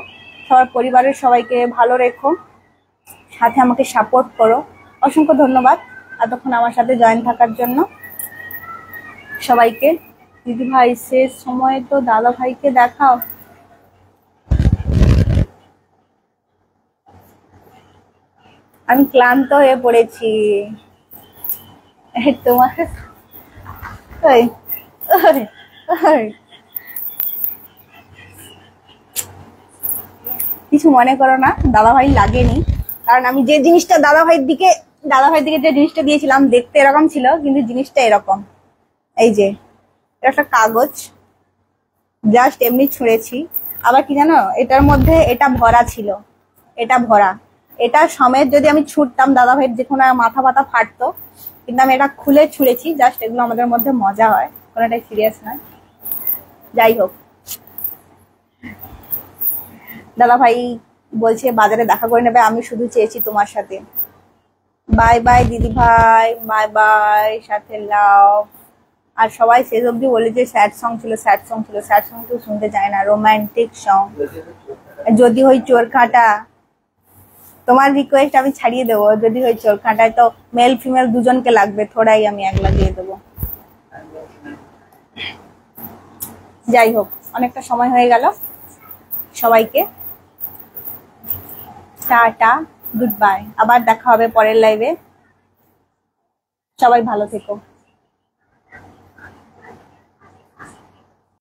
সবার পরিবারের সবাইকে ভালো রেখো, সাথে আমাকে সাপোর্ট করো। অসংখ্য ধন্যবাদ এতক্ষণ আমার সাথে জয়েন থাকার জন্য সবাইকে। দিদি ভাই শেষ সময় তো দাদা ভাইকে দেখাও। আমি ক্লান্ত হয়ে পড়েছি তোমার। কিছু মনে করো না, দাদা ভাই লাগেনি। কারণ আমি যে জিনিসটা দাদা ভাইয়ের দিকে যে জিনিসটা দিয়েছিলাম দেখতে এরকম ছিল, কিন্তু জিনিসটা এরকম। এই যে এটা একটা কাগজ, জাস্ট এমনি ছুঁড়েছি। আবার কি জানো, এটার মধ্যে এটা ভরা ছিল, এটা ভরা। এটা সমেত যদি আমি ছুটতাম দাদা ভাইয়ের যে কোনো মাথা পাতা ফাটতো, কিন্তু আমি এটা খুলে ছুঁড়েছি। জাস্ট এগুলো আমাদের মধ্যে মজা হয়, কোনোটাই সিরিয়াস নয়। যাই হোক, দাদা ভাই বলছে বাজারে দেখা করে নেবে, আমি শুধু চেয়েছি তোমার সাথে। বাই বাই দিদি ভাই, বাই বাই, সাথে লাভ। আর সবাই শেষ অব্দি বলে যে স্যাড সং ছিল। স্যাড সং কেউ শুনতে চায় না, রোমান্টিক সং। যদি হই চোর কাঁটা, তোমার রিকোয়েস্ট আমি ছাড়িয়ে দেবো। যদি হই চোর কাঁটায় তো মেল ফিমেল দুজনকে লাগবে, থোড়াই আমি একলা দিয়ে দেবো। যাই হোক, অনেকটা সময় হয়ে গেল। সবাইকে টাটা, গুড বাই। আবার দেখা হবে পরের লাইভে। সবাই ভালো থেকো।